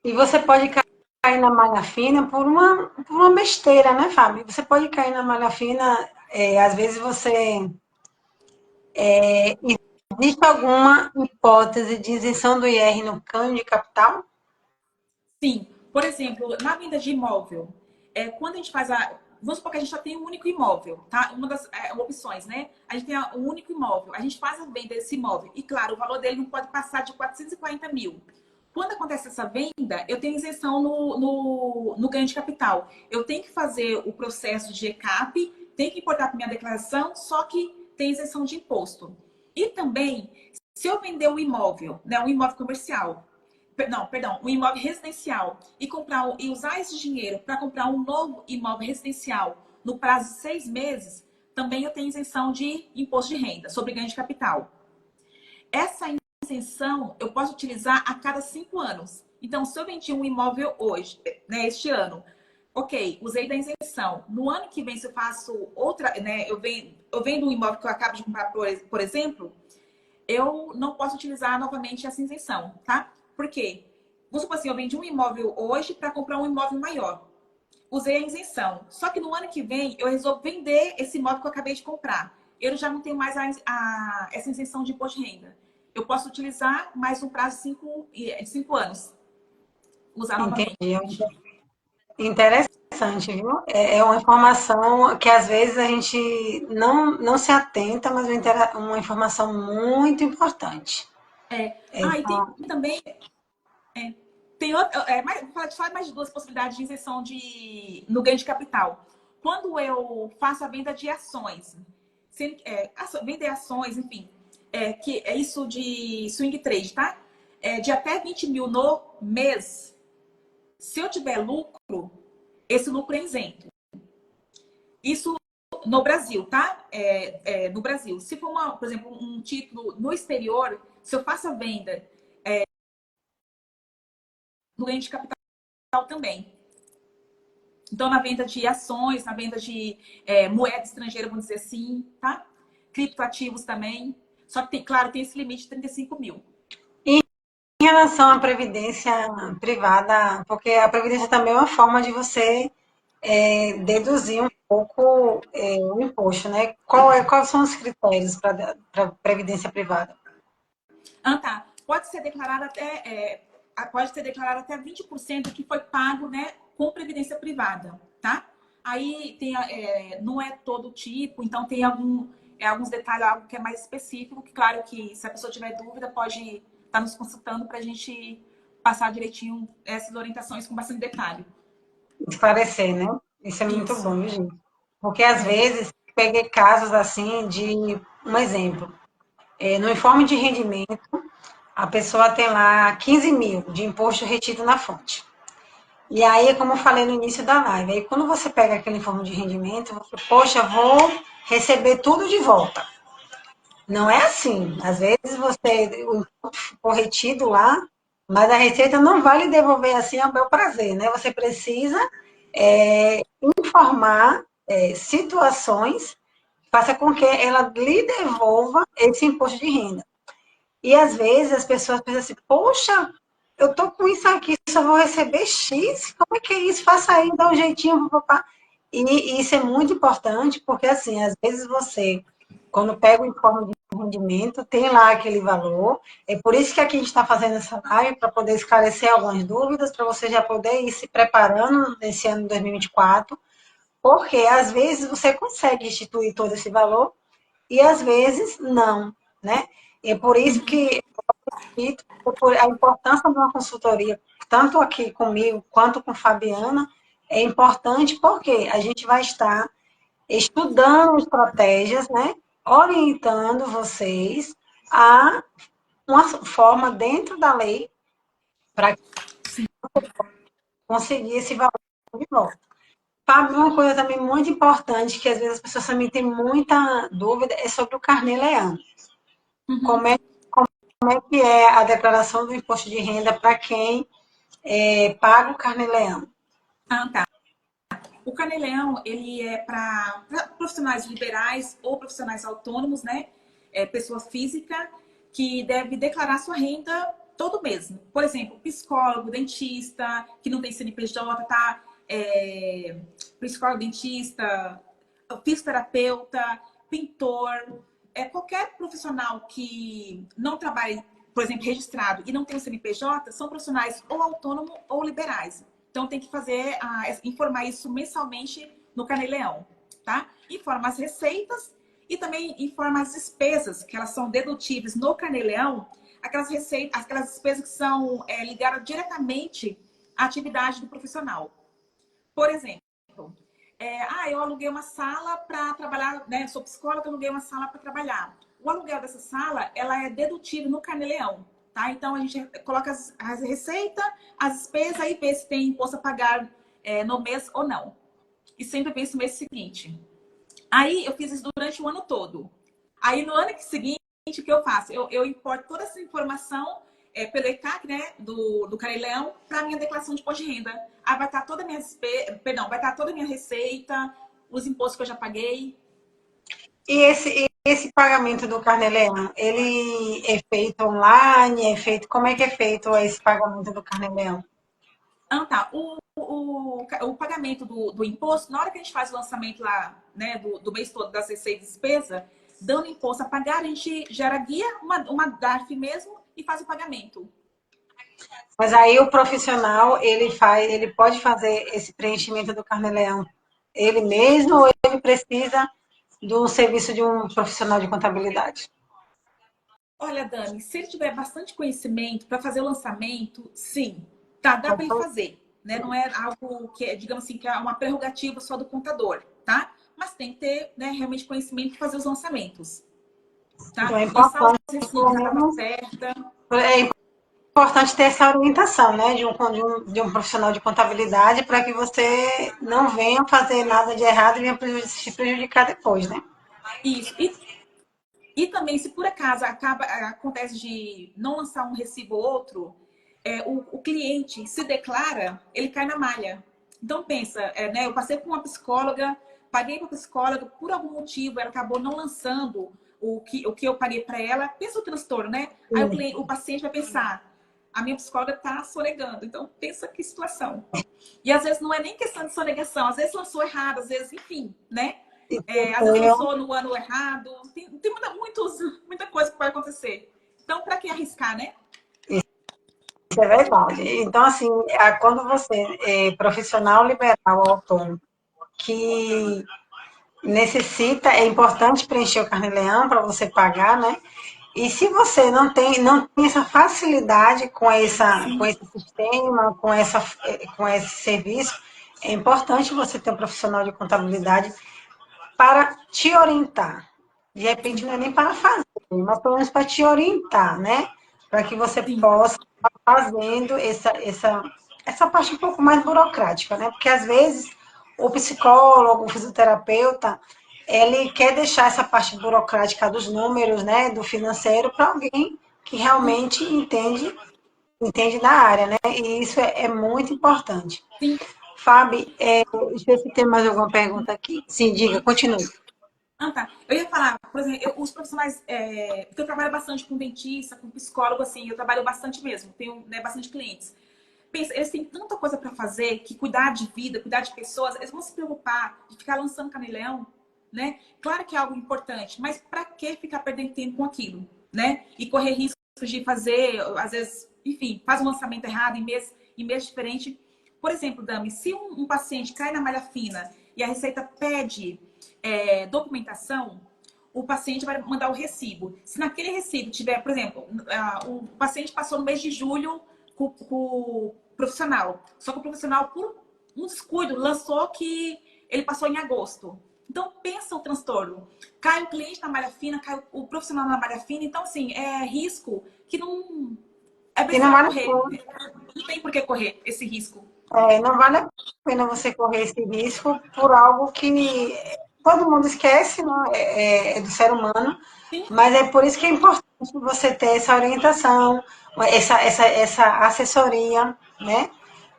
e você pode cair na malha fina por uma besteira, né, Fábio? Você pode cair na malha fina, às vezes existe alguma hipótese de isenção do IR no ganho de capital? Sim, por exemplo, na venda de imóvel, quando a gente faz vamos supor que a gente só tem um único imóvel, tá? Uma das opções, né? A gente tem um único imóvel, a gente faz a venda desse imóvel. E, claro, o valor dele não pode passar de 440 mil. Quando acontece essa venda, eu tenho isenção no ganho de capital. Eu tenho que fazer o processo de ECAP, tenho que importar para minha declaração, só que tem isenção de imposto. E também, se eu vender um imóvel, né, um imóvel comercial, não, perdão, um imóvel residencial e usar esse dinheiro para comprar um novo imóvel residencial no prazo de 6 meses, também eu tenho isenção de imposto de renda sobre ganho de capital. Essa isenção eu posso utilizar a cada 5 anos. Então, se eu vendi um imóvel hoje, né, este ano, ok, usei da isenção. No ano que vem, se eu faço outra, né, eu vendo um imóvel que eu acabo de comprar, por exemplo, eu não posso utilizar novamente essa isenção, tá? Por quê? Vamos supor assim, eu vendi um imóvel hoje para comprar um imóvel maior. Usei a isenção. Só que no ano que vem, eu resolvo vender esse imóvel que eu acabei de comprar. Eu já não tenho mais essa isenção de imposto de renda. Eu posso utilizar mais um prazo de 5 anos. Usar novamente. Entendi. Interessante, viu? É uma informação que às vezes a gente não se atenta, mas uma informação muito importante. E tem também tem outra, vou falar só mais de duas possibilidades de isenção no ganho de capital. Quando eu faço a venda de ações, vender ações, enfim, que é isso de swing trade, tá? De até 20 mil no mês, se eu tiver lucro, esse lucro é isento. Isso no Brasil, tá? No Brasil. Se for, por exemplo, um título no exterior, se eu faço a venda no ganho de capital também. Então, na venda de ações, na venda de moeda estrangeira, vamos dizer assim, tá? Criptoativos também. Só que, claro, tem esse limite de 35 mil. E em relação à previdência privada, porque a previdência também é uma forma de você deduzir um pouco o imposto, né? Quais são os critérios para a previdência privada? Tá. Pode ser declarado até 20% que foi pago, né, com previdência privada, tá? Aí não é todo tipo, então tem alguns detalhes, algo que é mais específico, que claro que se a pessoa tiver dúvida, pode estar nos consultando para a gente passar direitinho essas orientações com bastante detalhe. Esclarecer, né? Isso é muito Isso. bom, gente. Porque às vezes peguei casos assim de um exemplo. No informe de rendimento, a pessoa tem lá 15 mil de imposto retido na fonte. E aí, como eu falei no início da live, aí quando você pega aquele informe de rendimento, você, poxa, vou receber tudo de volta. Não é assim. Às vezes o imposto ficou retido lá, mas a Receita não vai lhe devolver assim ao bel prazer, né? Você precisa informar situações que faça com que ela lhe devolva esse imposto de renda. E às vezes as pessoas pensam assim, poxa, eu tô com isso aqui, só vou receber X, como é que é isso? Faça aí, dá um jeitinho, papá. E isso é muito importante, porque assim, às vezes você, quando pega o informe de rendimento, tem lá aquele valor. É por isso que aqui a gente está fazendo essa live, para poder esclarecer algumas dúvidas, para você já poder ir se preparando nesse ano de 2024, porque às vezes você consegue instituir todo esse valor e às vezes não, né? E é por isso que a importância de uma consultoria, tanto aqui comigo quanto com Fabiana, é importante porque a gente vai estar estudando estratégias, né? Orientando vocês a uma forma dentro da lei para conseguir esse valor de volta. Fábio, uma coisa também muito importante, que às vezes as pessoas também têm muita dúvida, é sobre o carnê-leão. Como é, como é que é a declaração do imposto de renda para quem paga o carnê-leão? Tá. O Carnê-Leão, ele é para profissionais liberais ou profissionais autônomos, né? Pessoa física que deve declarar sua renda todo mês. Por exemplo, psicólogo, dentista, que não tem CNPJ, tá? Psicólogo, dentista, fisioterapeuta, pintor, qualquer profissional que não trabalhe, por exemplo, registrado e não tem o CNPJ, são profissionais ou autônomos ou liberais. Então, tem que informar isso mensalmente no Carnê-Leão, tá? Informa as receitas e também informa as despesas, que elas são dedutíveis no Carnê-Leão, aquelas receitas, aquelas despesas que são ligadas diretamente à atividade do profissional. Por exemplo, eu aluguei uma sala para trabalhar, né? Sou psicóloga, aluguei uma sala para trabalhar. O aluguel dessa sala, ela é dedutível no Carnê-Leão, tá? Então, a gente coloca as receitas, as despesas e vê se tem imposto a pagar no mês ou não. E sempre vê isso no mês seguinte. Aí, eu fiz isso durante o ano todo. Aí, no ano seguinte, o que eu faço? Eu importo toda essa informação pelo ECAC, né, do Carnê-Leão, para a minha declaração de imposto de renda. Aí vai estar toda a minha vai estar toda a minha receita, os impostos que eu já paguei. E esse pagamento do Carnê-Leão, ele é feito online? Como é que é feito esse pagamento do Carnê-Leão? Ah, tá. O pagamento do imposto, na hora que a gente faz o lançamento lá, né, do mês todo das receitas e despesa, dando imposto a pagar, a gente gera guia, uma DARF mesmo, e faz o pagamento. Mas aí o profissional, ele pode fazer esse preenchimento do Carnê-Leão ele mesmo ou ele precisa do serviço de um profissional de contabilidade? Olha, Dani, se ele tiver bastante conhecimento para fazer o lançamento, sim, tá, dá para ele fazer, né? Não é algo que, digamos assim, que é uma prerrogativa só do contador, tá? Mas tem que ter, né, realmente conhecimento para fazer os lançamentos, Então é tá? Lançar os importante, recibos na data certa. é importante ter essa orientação, né, de um profissional de contabilidade para que você não venha fazer nada de errado e venha se prejudicar depois, né? Isso. E também, se por acaso acontece de não lançar um recibo ou outro, o cliente se declara, ele cai na malha. Então, pensa, né, eu passei por uma psicóloga, paguei para a psicóloga, por algum motivo, ela acabou não lançando o que eu paguei para ela. Pensa o transtorno, né? Aí o paciente vai pensar, a minha psicóloga está sonegando. Então, pensa que situação. E às vezes não é nem questão de sonegação, às vezes lançou errado, às vezes, enfim, né? Às vezes lançou no ano errado. Tem muita coisa que pode acontecer. Então, para que arriscar, né? Isso é verdade. Então, assim, quando você é profissional liberal autônomo que necessita, é importante preencher o Carnê-Leão para você pagar, né? E se você não tem essa facilidade com esse sistema, com esse serviço, é importante você ter um profissional de contabilidade para te orientar. De repente, não é nem para fazer, mas pelo menos para te orientar, né? Para que você Sim, possa estar fazendo essa parte um pouco mais burocrática, né? Porque às vezes o psicólogo, o fisioterapeuta, ele quer deixar essa parte burocrática dos números, né, do financeiro, para alguém que realmente entende da área, né? E isso é muito importante. sim. Fábio, deixa eu ver se tem mais alguma pergunta aqui. Sim, diga, continue. Ah, tá. Eu ia falar, por exemplo, os profissionais, porque eu trabalho bastante com dentista, com psicólogo, assim, eu trabalho bastante mesmo, tenho, né, bastante clientes. Pensa, eles têm tanta coisa para fazer que cuidar de vida, cuidar de pessoas, eles vão se preocupar de ficar lançando Carnê-Leão, né? Claro que é algo importante, mas para que ficar perdendo tempo com aquilo, né? E correr riscos de fazer, às vezes, enfim, faz um lançamento errado em mês diferente. Por exemplo, Dami, se um paciente cai na malha fina e a Receita pede documentação, o paciente vai mandar o recibo. Se naquele recibo tiver, por exemplo, o paciente passou no mês de julho com o profissional, só que o profissional, por um descuido, lançou que ele passou em agosto. Então, pensa o transtorno. Cai o cliente na malha fina, cai o profissional na malha fina. Então, assim, é risco que não... É E não preciso vale, correr. Não tem por que correr esse risco. não vale a pena você correr esse risco por algo que todo mundo esquece, né? É do ser humano, Sim, mas é por isso que é importante você ter essa orientação, essa assessoria, né?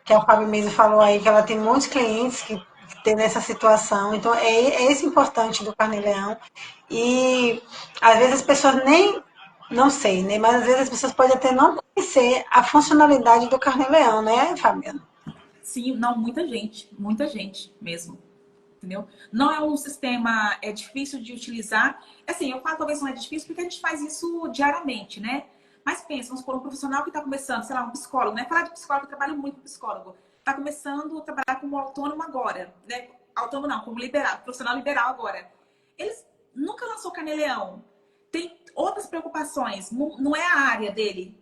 Que a Fábio mesmo falou aí, que ela tem muitos clientes que tem nessa situação. Então, é esse importante do Carnê-Leão. E às vezes as pessoas nem, não sei, né? Mas às vezes as pessoas podem até não conhecer a funcionalidade do Carnê-Leão, né, Fabiana? sim, não, muita gente mesmo. Entendeu? Não é um sistema difícil de utilizar. Assim, eu falo talvez não é difícil porque a gente faz isso diariamente, né? Mas pensa, vamos por um profissional que está começando, sei lá, um psicólogo, né? Falar de psicólogo, eu trabalho muito com psicólogo. Está começando a trabalhar como autônomo agora, né? autônomo não, como liberal, profissional liberal agora. Eles nunca lançou carnê-leão. Tem outras preocupações, não é a área dele.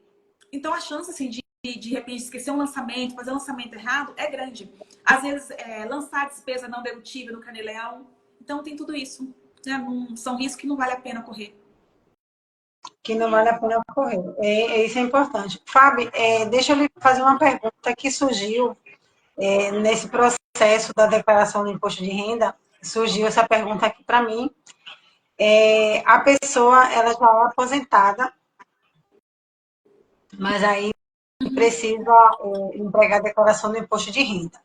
Então a chance assim, de repente esquecer um lançamento, fazer um lançamento errado, é grande. Às vezes lançar despesa não dedutível no carnê-leão. Então tem tudo isso. Né? São riscos que não vale a pena correr. Que não vale a pena correr. Isso é importante. Fábio, deixa eu lhe fazer uma pergunta que surgiu nesse processo da declaração do imposto de renda. Surgiu essa pergunta aqui para mim. A pessoa, ela já é aposentada, mas aí precisa entregar a declaração do imposto de renda.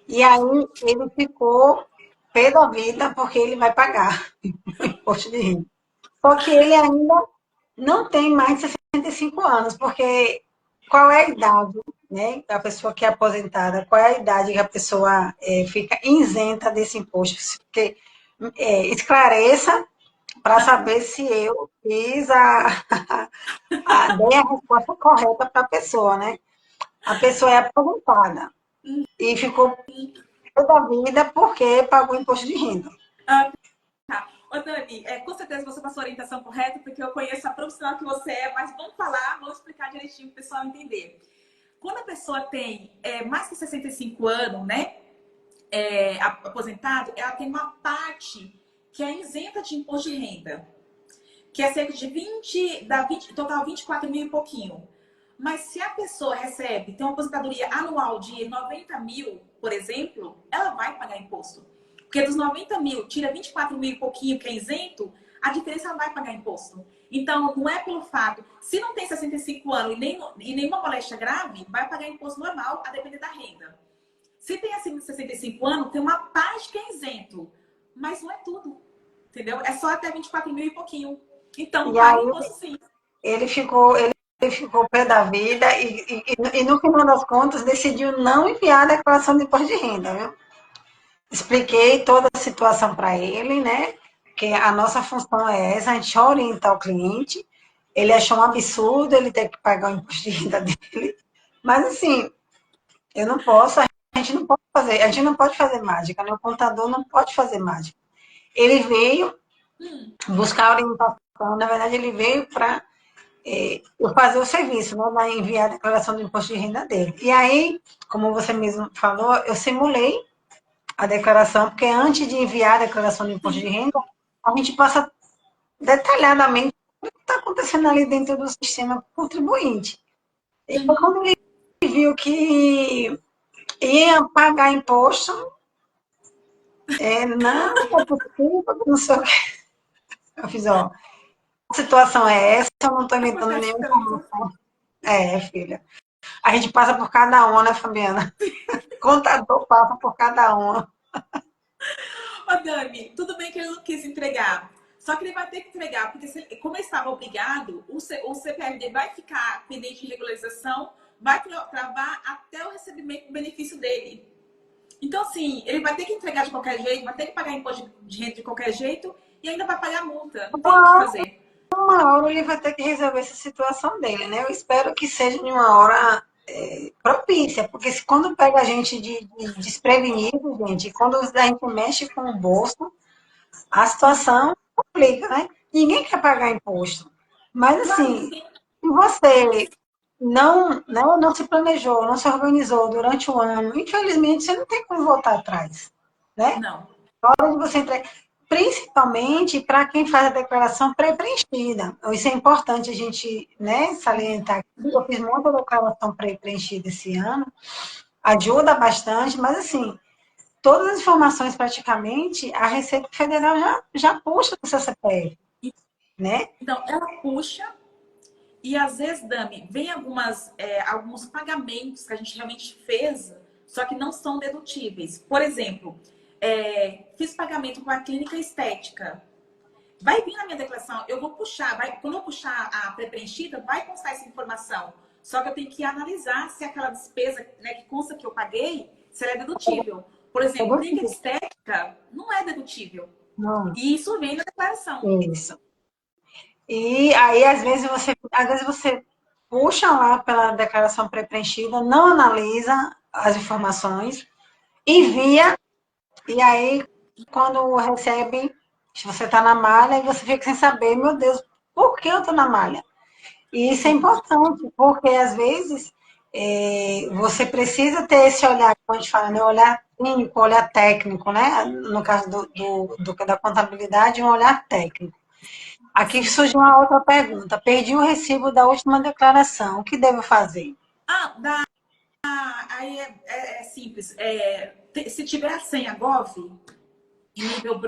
E aí ele ficou pé da vida porque ele vai pagar o imposto de renda. Só que ele ainda não tem mais de 65 anos, porque qual é a idade, né, da pessoa que é aposentada? Qual é a idade que a pessoa fica isenta desse imposto? Porque, esclareça para saber se eu fiz dei a resposta correta para a pessoa, né? A pessoa é aposentada e ficou toda a vida porque pagou imposto de renda. Tá. Ô, Dani, com certeza você passou a orientação correta, porque eu conheço a profissional que você é, mas vamos falar, vamos explicar direitinho para o pessoal entender. Quando a pessoa tem mais que 65 anos, né, aposentado, ela tem uma parte que é isenta de imposto de renda, que é cerca de 20, total 24 mil e pouquinho. Mas se a pessoa tem uma aposentadoria anual de 90 mil, por exemplo, ela vai pagar imposto. Porque dos 90 mil, tira 24 mil e pouquinho, que é isento, a diferença ela vai pagar imposto. Então, não é pelo fato, se não tem 65 anos e nenhuma moléstia grave, vai pagar imposto normal, a depender da renda. Se tem acima de 65 anos, tem uma parte que é isento, mas não é tudo, entendeu? É só até 24 mil e pouquinho. Então, E paga aí imposto sim. ele ficou pé da vida e no final das contas decidiu não enviar a declaração de imposto de renda, viu? Expliquei toda a situação para ele, né? Que a nossa função é essa, a gente orienta o cliente. Ele achou um absurdo ele ter que pagar o imposto de renda dele. Mas assim, eu não posso, a gente não pode fazer mágica, né? O contador não pode fazer mágica. Ele veio buscar orientação, na verdade ele veio para eu fazer o serviço, né? Para enviar a declaração do imposto de renda dele. E aí, como você mesmo falou, eu simulei a declaração, porque antes de enviar a declaração do imposto de renda, a gente passa detalhadamente o que está acontecendo ali dentro do sistema contribuinte. E quando ele viu que ia pagar imposto, não é possível, não sei o que. Eu fiz, ó, a situação é essa, eu não estou inventando Acontece nenhuma tanto. informação. Filha. A gente passa por cada uma, né, Fabiana? Contador passa por cada uma. Ô, Dani, tudo bem que ele não quis entregar. Só que ele vai ter que entregar, porque como ele estava obrigado, o CPF dele vai ficar pendente de regularização, vai travar até o recebimento do benefício dele. Então, assim, ele vai ter que entregar de qualquer jeito, vai ter que pagar imposto de renda de qualquer jeito e ainda vai pagar multa. Não tem o que fazer. Uma hora ele vai ter que resolver essa situação dele, né? Eu espero que seja em uma hora propícia, porque quando pega a gente de desprevenido, gente, quando a gente mexe com o bolso, a situação complica, né? Ninguém quer pagar imposto. Mas, Claro, assim, ninguém. se você não se planejou, não se organizou durante o ano, infelizmente, você não tem como voltar atrás, né? Não. Na hora de você entregar, principalmente para quem faz a declaração pré-preenchida. Isso é importante a gente, né, salientar aqui. Eu fiz muita declaração pré-preenchida esse ano, ajuda bastante, mas assim, todas as informações praticamente a Receita Federal já puxa do seu CPF, né? Então, ela puxa e às vezes, Dami, vem alguns pagamentos que a gente realmente fez, só que não são dedutíveis. Por exemplo, fiz pagamento com a clínica estética. Vai vir na minha declaração, eu vou puxar, quando eu puxar a pré-preenchida, vai constar essa informação. Só que eu tenho que analisar se aquela despesa, né, que consta que eu paguei, se ela é dedutível. Por exemplo, clínica estética não é dedutível. Não, E isso vem na declaração. isso. E aí, às vezes você puxa lá pela declaração pré-preenchida, não analisa as informações, envia E aí, quando recebe, se você está na malha, e você fica sem saber, meu Deus, por que eu estou na malha? E isso é Sim. importante, porque às vezes você precisa ter esse olhar, como a gente fala, né? Olhar clínico, olhar técnico, né? No caso da contabilidade, um olhar técnico. Aqui Sim. surge uma outra pergunta. Perdi o recibo da última declaração. O que devo fazer? Ah, aí é simples. Se tiver a senha Gov, em nível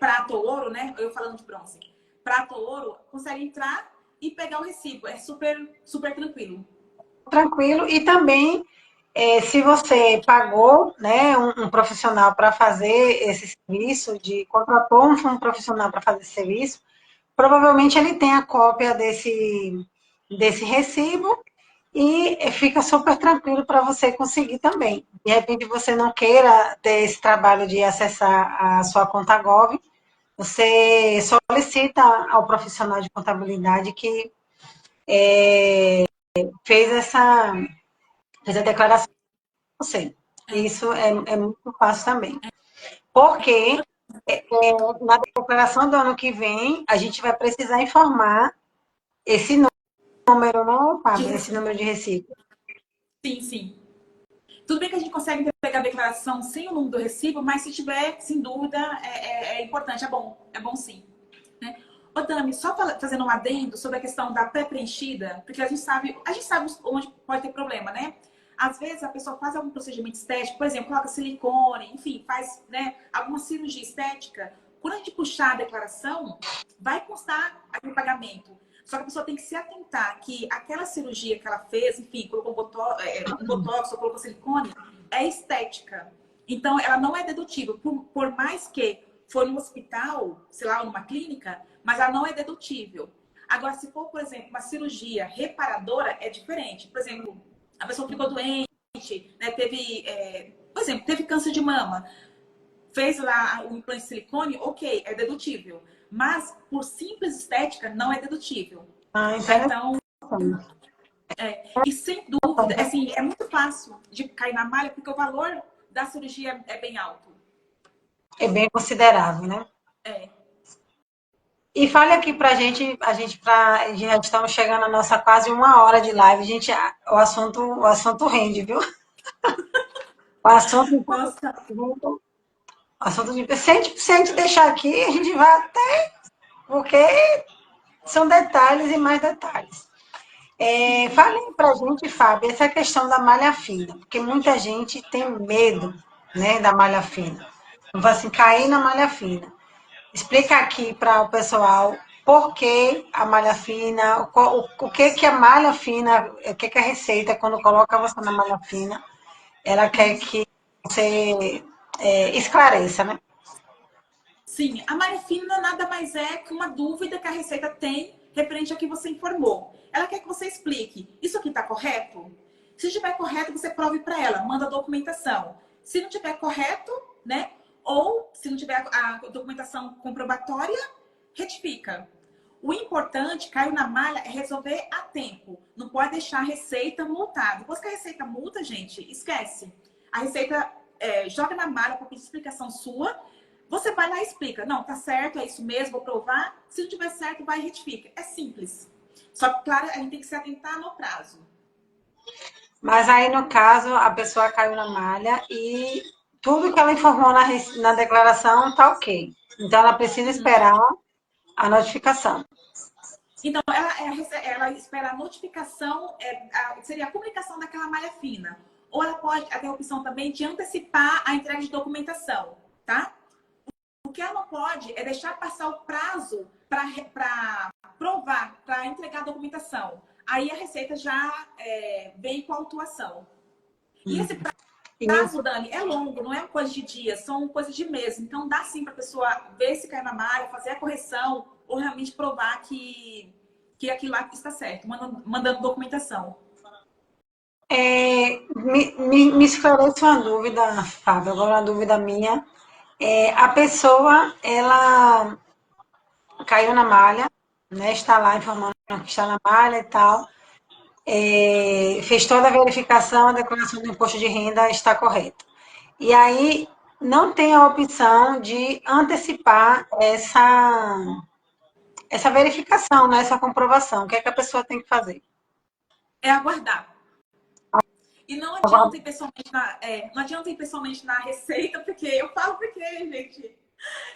prata ou ouro, né? Eu falando de bronze. Prata ou ouro, consegue entrar e pegar o recibo. É super, super tranquilo. Tranquilo. E também, se você pagou, né, um profissional para fazer esse serviço, contratou um profissional para fazer esse serviço, provavelmente ele tem a cópia desse recibo e fica super tranquilo para você conseguir também. De repente você não queira ter esse trabalho de acessar a sua conta Gov, você solicita ao profissional de contabilidade que fez fez a declaração para você. É. Isso é muito fácil também. Porque na declaração do ano que vem, a gente vai precisar informar esse número, né, De Fábio? Esse recibo. número de recibo. Sim, sim. Tudo bem que a gente consegue pegar a declaração sem o número do recibo, mas se tiver, sem dúvida, é importante, é bom sim. Né? Ô, Dami, só fazendo um adendo sobre a questão da pré-preenchida, porque a gente sabe onde pode ter problema, né? Às vezes a pessoa faz algum procedimento estético, por exemplo, coloca silicone, enfim, faz, né, alguma cirurgia estética. Quando a gente puxar a declaração, vai constar aquele pagamento. Só que a pessoa tem que se atentar que aquela cirurgia que ela fez, enfim, colocou um botox ou colocou silicone, é estética. Então, ela não é dedutível. Por mais que for no hospital, sei lá, numa clínica, mas ela não é dedutível. Agora, se for, por exemplo, uma cirurgia reparadora, é diferente. Por exemplo, a pessoa ficou doente, né, por exemplo, teve câncer de mama, fez lá o implante de silicone, ok, é dedutível. Mas, por simples estética, não é dedutível. Ah, Tá? interessante. Então, e sem dúvida, assim, é muito fácil de cair na malha, porque o valor da cirurgia é bem alto. É bem considerável, né? É. E fale aqui pra gente, já estamos chegando a nossa quase uma hora de live, gente, o assunto rende, viu? O assunto, Nossa, o assunto de, se a gente deixar aqui, a gente vai até, porque são detalhes e mais detalhes. Fale pra gente, Fábio, essa questão da malha fina, porque muita gente tem medo, né, da malha fina. Não vai assim, cair na malha fina. Explica aqui para o pessoal por que a malha fina, o que que a malha fina, o que que a receita, quando coloca você na malha fina, ela quer que você esclareça, né? sim, a malha fina nada mais é que uma dúvida que a Receita tem referente ao que você informou. Ela quer que você explique, isso aqui está correto? Se estiver correto, você prove para ela, manda a documentação. Se não estiver correto, né? Ou se não tiver a documentação comprobatória, retifica. O importante, caiu na malha, é resolver a tempo. Não pode deixar a Receita multada. Depois que a Receita multa, gente, esquece. A Receita joga na malha para pedir explicação sua. Você vai lá e explica. Não, tá certo, é isso mesmo, vou provar. Se não tiver certo, vai e retifica. É simples. Só que, claro, a gente tem que se atentar no prazo. Mas aí, no caso, a pessoa caiu na malha e tudo que ela informou na declaração tá ok. Então, ela precisa Uhum. esperar a notificação. Então, ela espera a notificação, seria a publicação daquela malha fina. Ou ela pode ter a opção também de antecipar a entrega de documentação, tá? O que ela não pode é deixar passar o prazo para provar, para entregar a documentação. Aí a Receita já vem com a autuação. E esse prazo, Dani, é longo, não é uma coisa de dias, são coisas de meses. Então dá sim para a pessoa ver se cai na malha, fazer a correção ou realmente provar que aquilo lá está certo, mandando documentação. Me esclarece uma dúvida, Fábio, agora uma dúvida minha. A pessoa, ela caiu na malha, né? Está lá informando que está na malha e tal. Fez toda a verificação, a declaração do imposto de renda está correta. E aí, não tem a opção de antecipar essa verificação, né? Essa comprovação. O que é que a pessoa tem que fazer? É aguardar. E não adianta ir pessoalmente não adianta ir pessoalmente na Receita, porque eu falo porque, gente,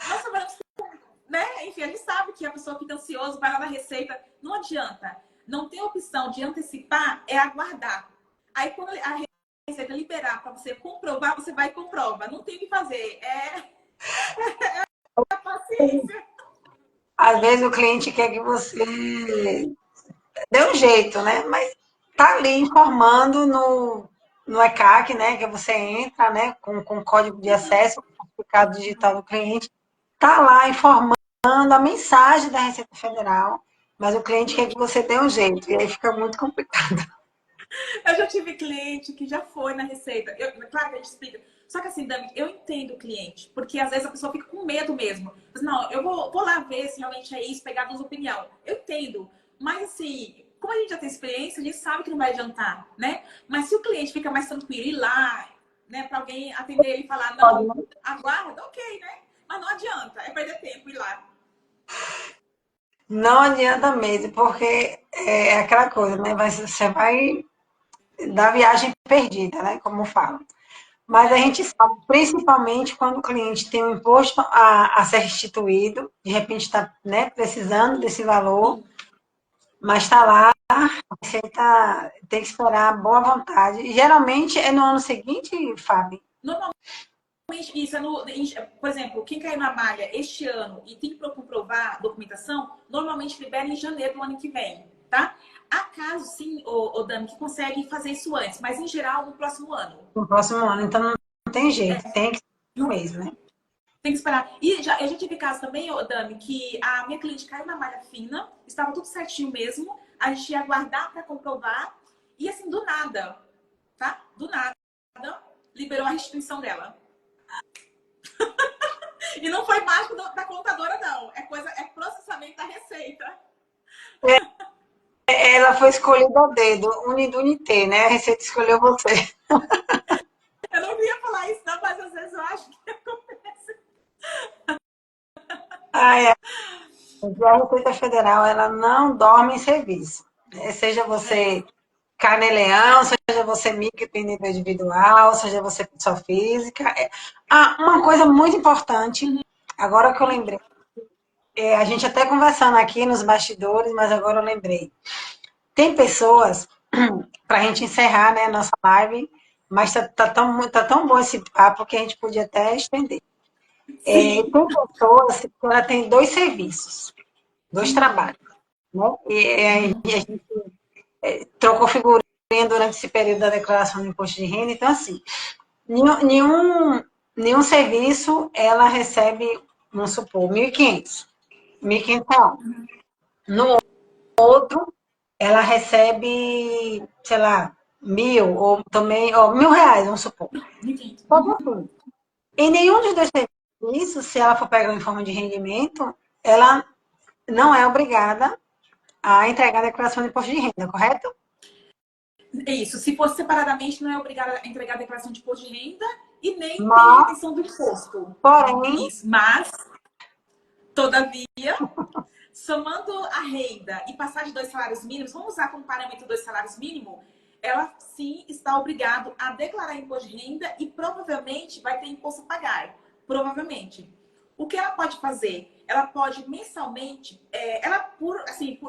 nós trabalhamos com, né? Enfim, a gente sabe que a pessoa fica ansiosa, vai lá na Receita. Não adianta. Não tem opção de antecipar, é aguardar. Aí quando a Receita liberar para você comprovar, você vai e comprova. Não tem o que fazer. É a paciência. Às vezes o cliente quer que você dê um jeito, né? Mas tá ali informando no ECAC, né? Que você entra, né? Com código de acesso, com certificado digital do cliente, tá lá informando a mensagem da Receita Federal, mas o cliente quer que você dê um jeito, e aí fica muito complicado. Eu já tive cliente que já foi na Receita. Claro que a gente explica. Só que assim, Dami, eu entendo o cliente, porque às vezes a pessoa fica com medo mesmo. Mas, não, eu vou lá ver se realmente é isso, pegar a sua opinião. Eu entendo. Mas assim, como a gente já tem experiência, a gente sabe que não vai adiantar, né? Mas se o cliente fica mais tranquilo, ir lá, né, para alguém atender ele e falar, não, aguarda, ok, né? Mas não adianta, é perder tempo ir lá. Não adianta mesmo, porque é aquela coisa, né? Você vai dar viagem perdida, né? Como falam. Mas a gente sabe, principalmente quando o cliente tem um imposto a ser restituído, de repente está, né, precisando desse valor, Sim. mas está lá, você tem que esperar a boa vontade. E geralmente é no ano seguinte, Fábio? Normalmente, isso é por exemplo, quem caiu na malha este ano e tem que comprovar a documentação, normalmente libera em janeiro do ano que vem, tá? Há casos, sim, o Dani, que consegue fazer isso antes, mas em geral no próximo ano. No próximo ano. Então não tem jeito, tem que ser um mês, né? Tem que esperar. E eu já tive caso também, Dani, que a minha cliente caiu na malha fina, estava tudo certinho mesmo, a gente ia aguardar para comprovar, e assim, do nada, tá? Do nada, liberou a restituição dela. E não foi mágico da contadora, não. É processamento da receita. Ela foi escolhida a dedo, unidunité, né? A Receita escolheu você. Eu não queria falar isso, não, mas às vezes eu acho que acontece. Ah, é. A Receita Federal, ela não dorme em serviço, né? Seja você carnê-leão, seja você microempreendedor individual, seja você pessoa física. Ah, uma coisa muito importante, agora que eu lembrei, a gente até conversando aqui nos bastidores, mas agora eu lembrei. Tem pessoas, para a gente encerrar, né, nossa live, mas tá tão bom esse papo que a gente podia até estender. Tem Sim. pessoas que ela tem dois serviços, dois trabalhos, né? A gente trocou figurinha durante esse período da declaração do imposto de renda, então assim, nenhum serviço ela recebe, vamos supor, 1.500, R$ 1.500. No outro, ela recebe, sei lá, 1.000, ou também, ou R$ 1.000, vamos supor. Só que assim, em nenhum dos dois serviços, se ela for pegar em forma de rendimento, ela não é obrigada a entregar a declaração de imposto de renda, correto? É isso. Se fosse separadamente, não é obrigada a entregar a declaração de imposto de renda e nem tem Mas, retenção do imposto. porém, Isso. Mas, todavia, somando a renda e passar de 2 salários mínimos, vamos usar como parâmetro 2 salários mínimos, ela sim está obrigado a declarar imposto de renda e provavelmente vai ter imposto a pagar. Provavelmente. O que ela pode fazer? Ela pode mensalmente,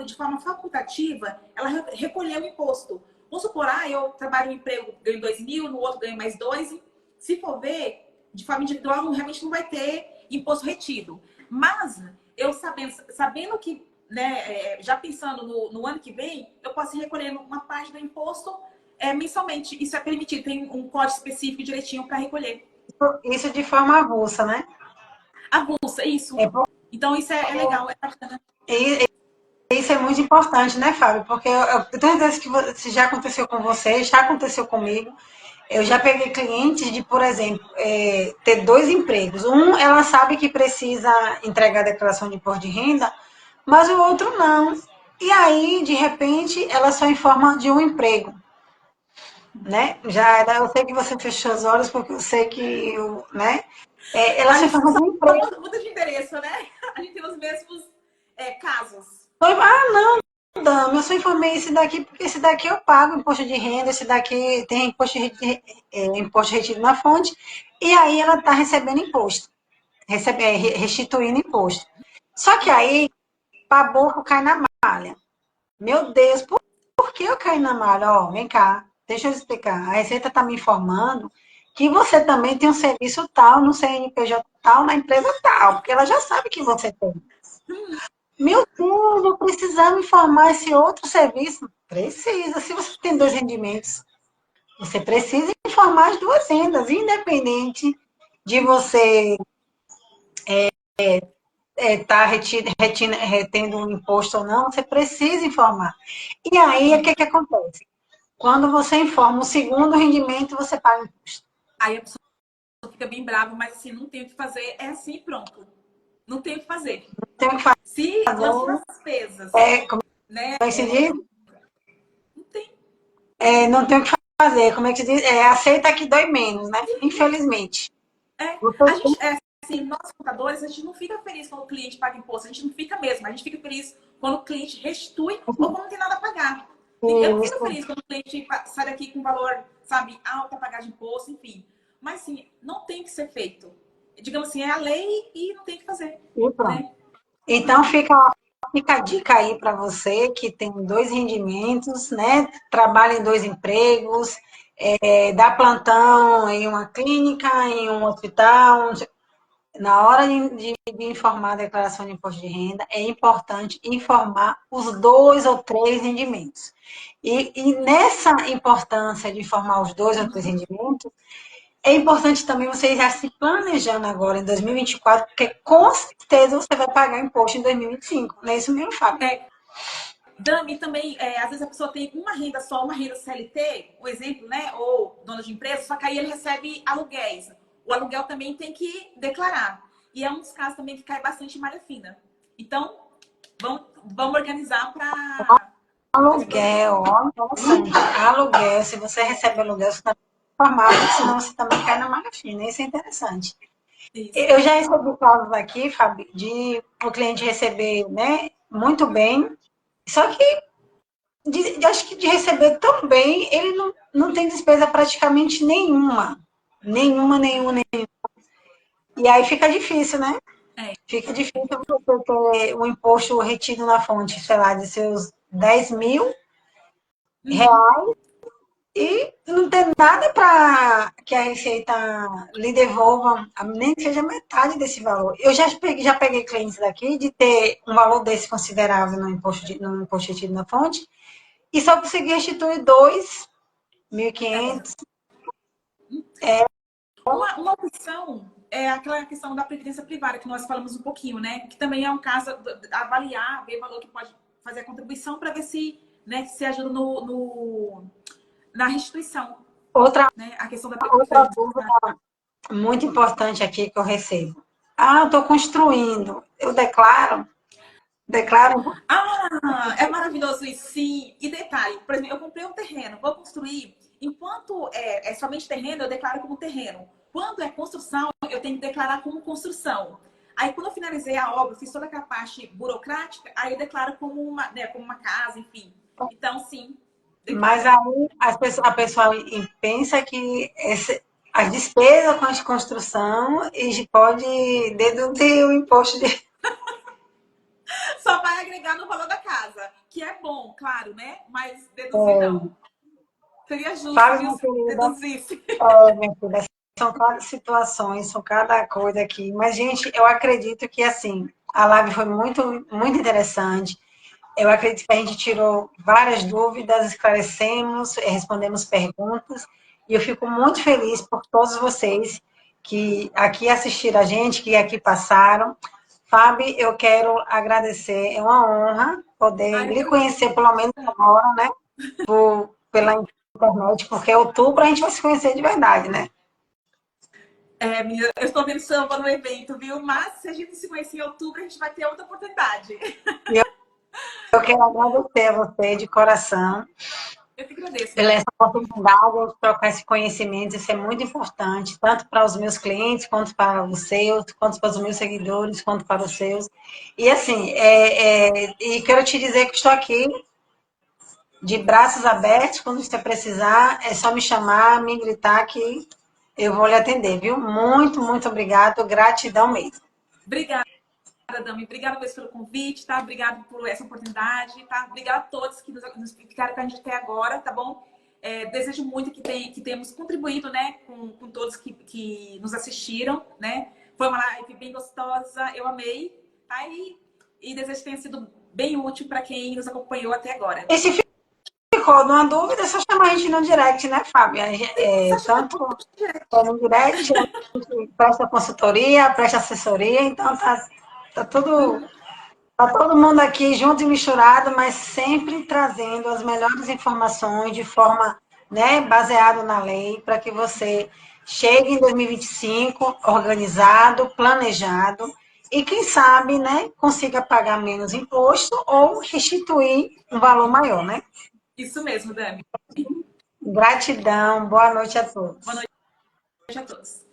de forma facultativa, ela recolher o imposto. Vamos supor, eu trabalho em um emprego, ganho 2.000, no outro ganho mais 2. Se for ver, de forma individual, realmente não vai ter imposto retido. Mas eu sabendo que, né, já pensando no ano que vem, eu posso ir recolhendo uma parte do imposto mensalmente. Isso é permitido, tem um código específico direitinho para recolher. isso de forma avulsa, né? Avulsa, isso. É, Então, isso é legal, é bacana. isso é muito importante, né, Fábio? Porque eu tenho certeza que se já aconteceu com você, já aconteceu comigo. Eu já peguei clientes de, por exemplo, ter dois empregos. Um, ela sabe que precisa entregar a declaração de imposto de renda, mas o outro não. E aí, de repente, ela só informa de um emprego. né? Eu sei que você fechou os olhos porque eu sei que, né? Ela A se gente informa só de emprego. muda de endereço, né? A gente tem os mesmos casos. Ah, não, Dama, eu só informei esse daqui porque esse daqui eu pago imposto de renda, esse daqui tem imposto retido na fonte, e aí ela está recebendo imposto, restituindo imposto. Só que aí, paboco cai na malha. Meu Deus, por que eu caí na malha? Ó, vem cá, deixa eu explicar. A Receita está me informando que você também tem um serviço tal no CNPJ tal, na empresa tal, porque ela já sabe que você tem. Meu Deus, eu precisava informar esse outro serviço? Precisa. Se você tem dois rendimentos, você precisa informar as duas rendas, independente de você estar retendo um imposto ou não, você precisa informar. E aí, o que, que acontece? Quando você informa o segundo rendimento, você paga imposto. Aí a pessoa fica bem brava, mas assim, não tem o que fazer, é assim pronto. Não tem o que fazer. Tem que Se lançou fazer, as despesas, como né? é que se diz? Não tem. Não tem o que fazer, como é que se diz? Aceita que dói menos, né? Infelizmente. A gente, assim, nós contadores, a gente não fica feliz quando o cliente paga imposto, a gente não fica mesmo. A gente fica feliz quando o cliente restitui ou quando não tem nada a pagar. Eu não fico feliz quando o cliente sai daqui com valor, sabe, alto a pagar de imposto, enfim. Mas, assim, não tem que ser feito. Digamos assim, é a lei e não tem que fazer, E pronto. né? Então, fica a dica aí para você que tem dois rendimentos, né? Trabalha em dois empregos, dá plantão em uma clínica, em um hospital. Na hora de informar a declaração de imposto de renda, é importante informar os dois ou três rendimentos. E nessa importância de informar os dois ou três rendimentos, é importante também você já se planejando agora em 2024, porque com certeza você vai pagar imposto em 2025. Não é isso mesmo, Fábio? É, Dami, também, às vezes a pessoa tem uma renda só, uma renda CLT, o exemplo, né? Ou dona de empresa, só que aí ele recebe aluguéis. O aluguel também tem que declarar. E é um dos casos também que cai bastante malha fina. Então, vamos organizar para fazer todo mundo. Aluguel, ó, interessante. Aluguel, se você recebe aluguel, você está informado, senão você também cai na malha fina. Isso é interessante. Isso. Eu já recebi casos aqui, Fábio, de o cliente receber, né, muito bem, só que acho que de receber tão bem, ele não tem despesa praticamente nenhuma. Nenhuma. E aí fica difícil, né? É. Fica difícil você ter um imposto retido na fonte, sei lá, de seus 10.000 Uhum. e não ter nada para que a Receita lhe devolva, nem que seja metade desse valor. Eu já peguei clientes daqui de ter um valor desse considerável no imposto retido na fonte e só consegui restituir 2.500. Uma opção é aquela questão da previdência privada, que nós falamos um pouquinho, né? Que também é um caso de avaliar, ver o valor que pode fazer a contribuição para ver se, né, se ajuda na restituição. Outra, Né? A questão da outra previdência dúvida privada. muito importante aqui que eu recebo. Ah, estou construindo. Eu declaro. Ah, é maravilhoso isso, sim. E detalhe, por exemplo, eu comprei um terreno, vou construir. Enquanto é somente terreno, eu declaro como terreno. Quando é construção, eu tenho que declarar como construção. Aí, quando eu finalizei a obra, fiz toda aquela parte burocrática, aí eu declaro como uma casa, enfim. Então, sim, Mas declaro. aí a pessoa pensa que as despesas com a construção e pode deduzir o imposto de. Só vai agregar no valor da casa, que é bom, claro, né? Mas deduzir não. Seria justo, Sabe, viu, minha se querida? deduzisse. Minha filha, são cada situações, são cada coisa aqui. Mas, gente, eu acredito que, assim, a live foi muito, muito interessante. Eu acredito que a gente tirou várias dúvidas, esclarecemos, respondemos perguntas. E eu fico muito feliz por todos vocês que aqui assistiram a gente, que aqui passaram. Fábio, eu quero agradecer. É uma honra poder Ai, eu lhe que agradeço. conhecer, pelo menos agora, né? Pela internet, porque outubro a gente vai se conhecer de verdade, né? Menina, eu estou vendo samba no evento, viu? Mas se a gente se conhecer em outubro, a gente vai ter outra oportunidade. E eu quero agradecer a você de coração. Eu que agradeço, pela Dani. essa oportunidade de trocar esse conhecimento. Isso é muito importante, tanto para os meus clientes, quanto para os seus, quanto para os meus seguidores, quanto para os seus. E assim, e quero te dizer que estou aqui de braços abertos, quando você precisar, é só me chamar, me gritar que eu vou lhe atender, viu? Muito, muito obrigado, gratidão mesmo. Obrigada, Dami. Obrigada mesmo pelo convite, tá? Obrigada por essa oportunidade, tá? Obrigada a todos que nos ficaram com a gente até agora, tá bom? Desejo muito que tenhamos contribuído, né, com todos que nos assistiram, né? Foi uma live bem gostosa, eu amei, tá? E desejo que tenha sido bem útil para quem nos acompanhou até agora. E se ficou numa dúvida, é só chamar a gente no direct, né, Fábio? Tanto no direct, a gente presta consultoria, presta assessoria, então tá tudo. Tá todo mundo aqui junto e misturado, mas sempre trazendo as melhores informações de forma, né, baseado na lei, para que você chegue em 2025 organizado, planejado e quem sabe, né, consiga pagar menos imposto ou restituir um valor maior, né? Isso mesmo, Dami. Gratidão, boa noite a Boa todos. noite a todos.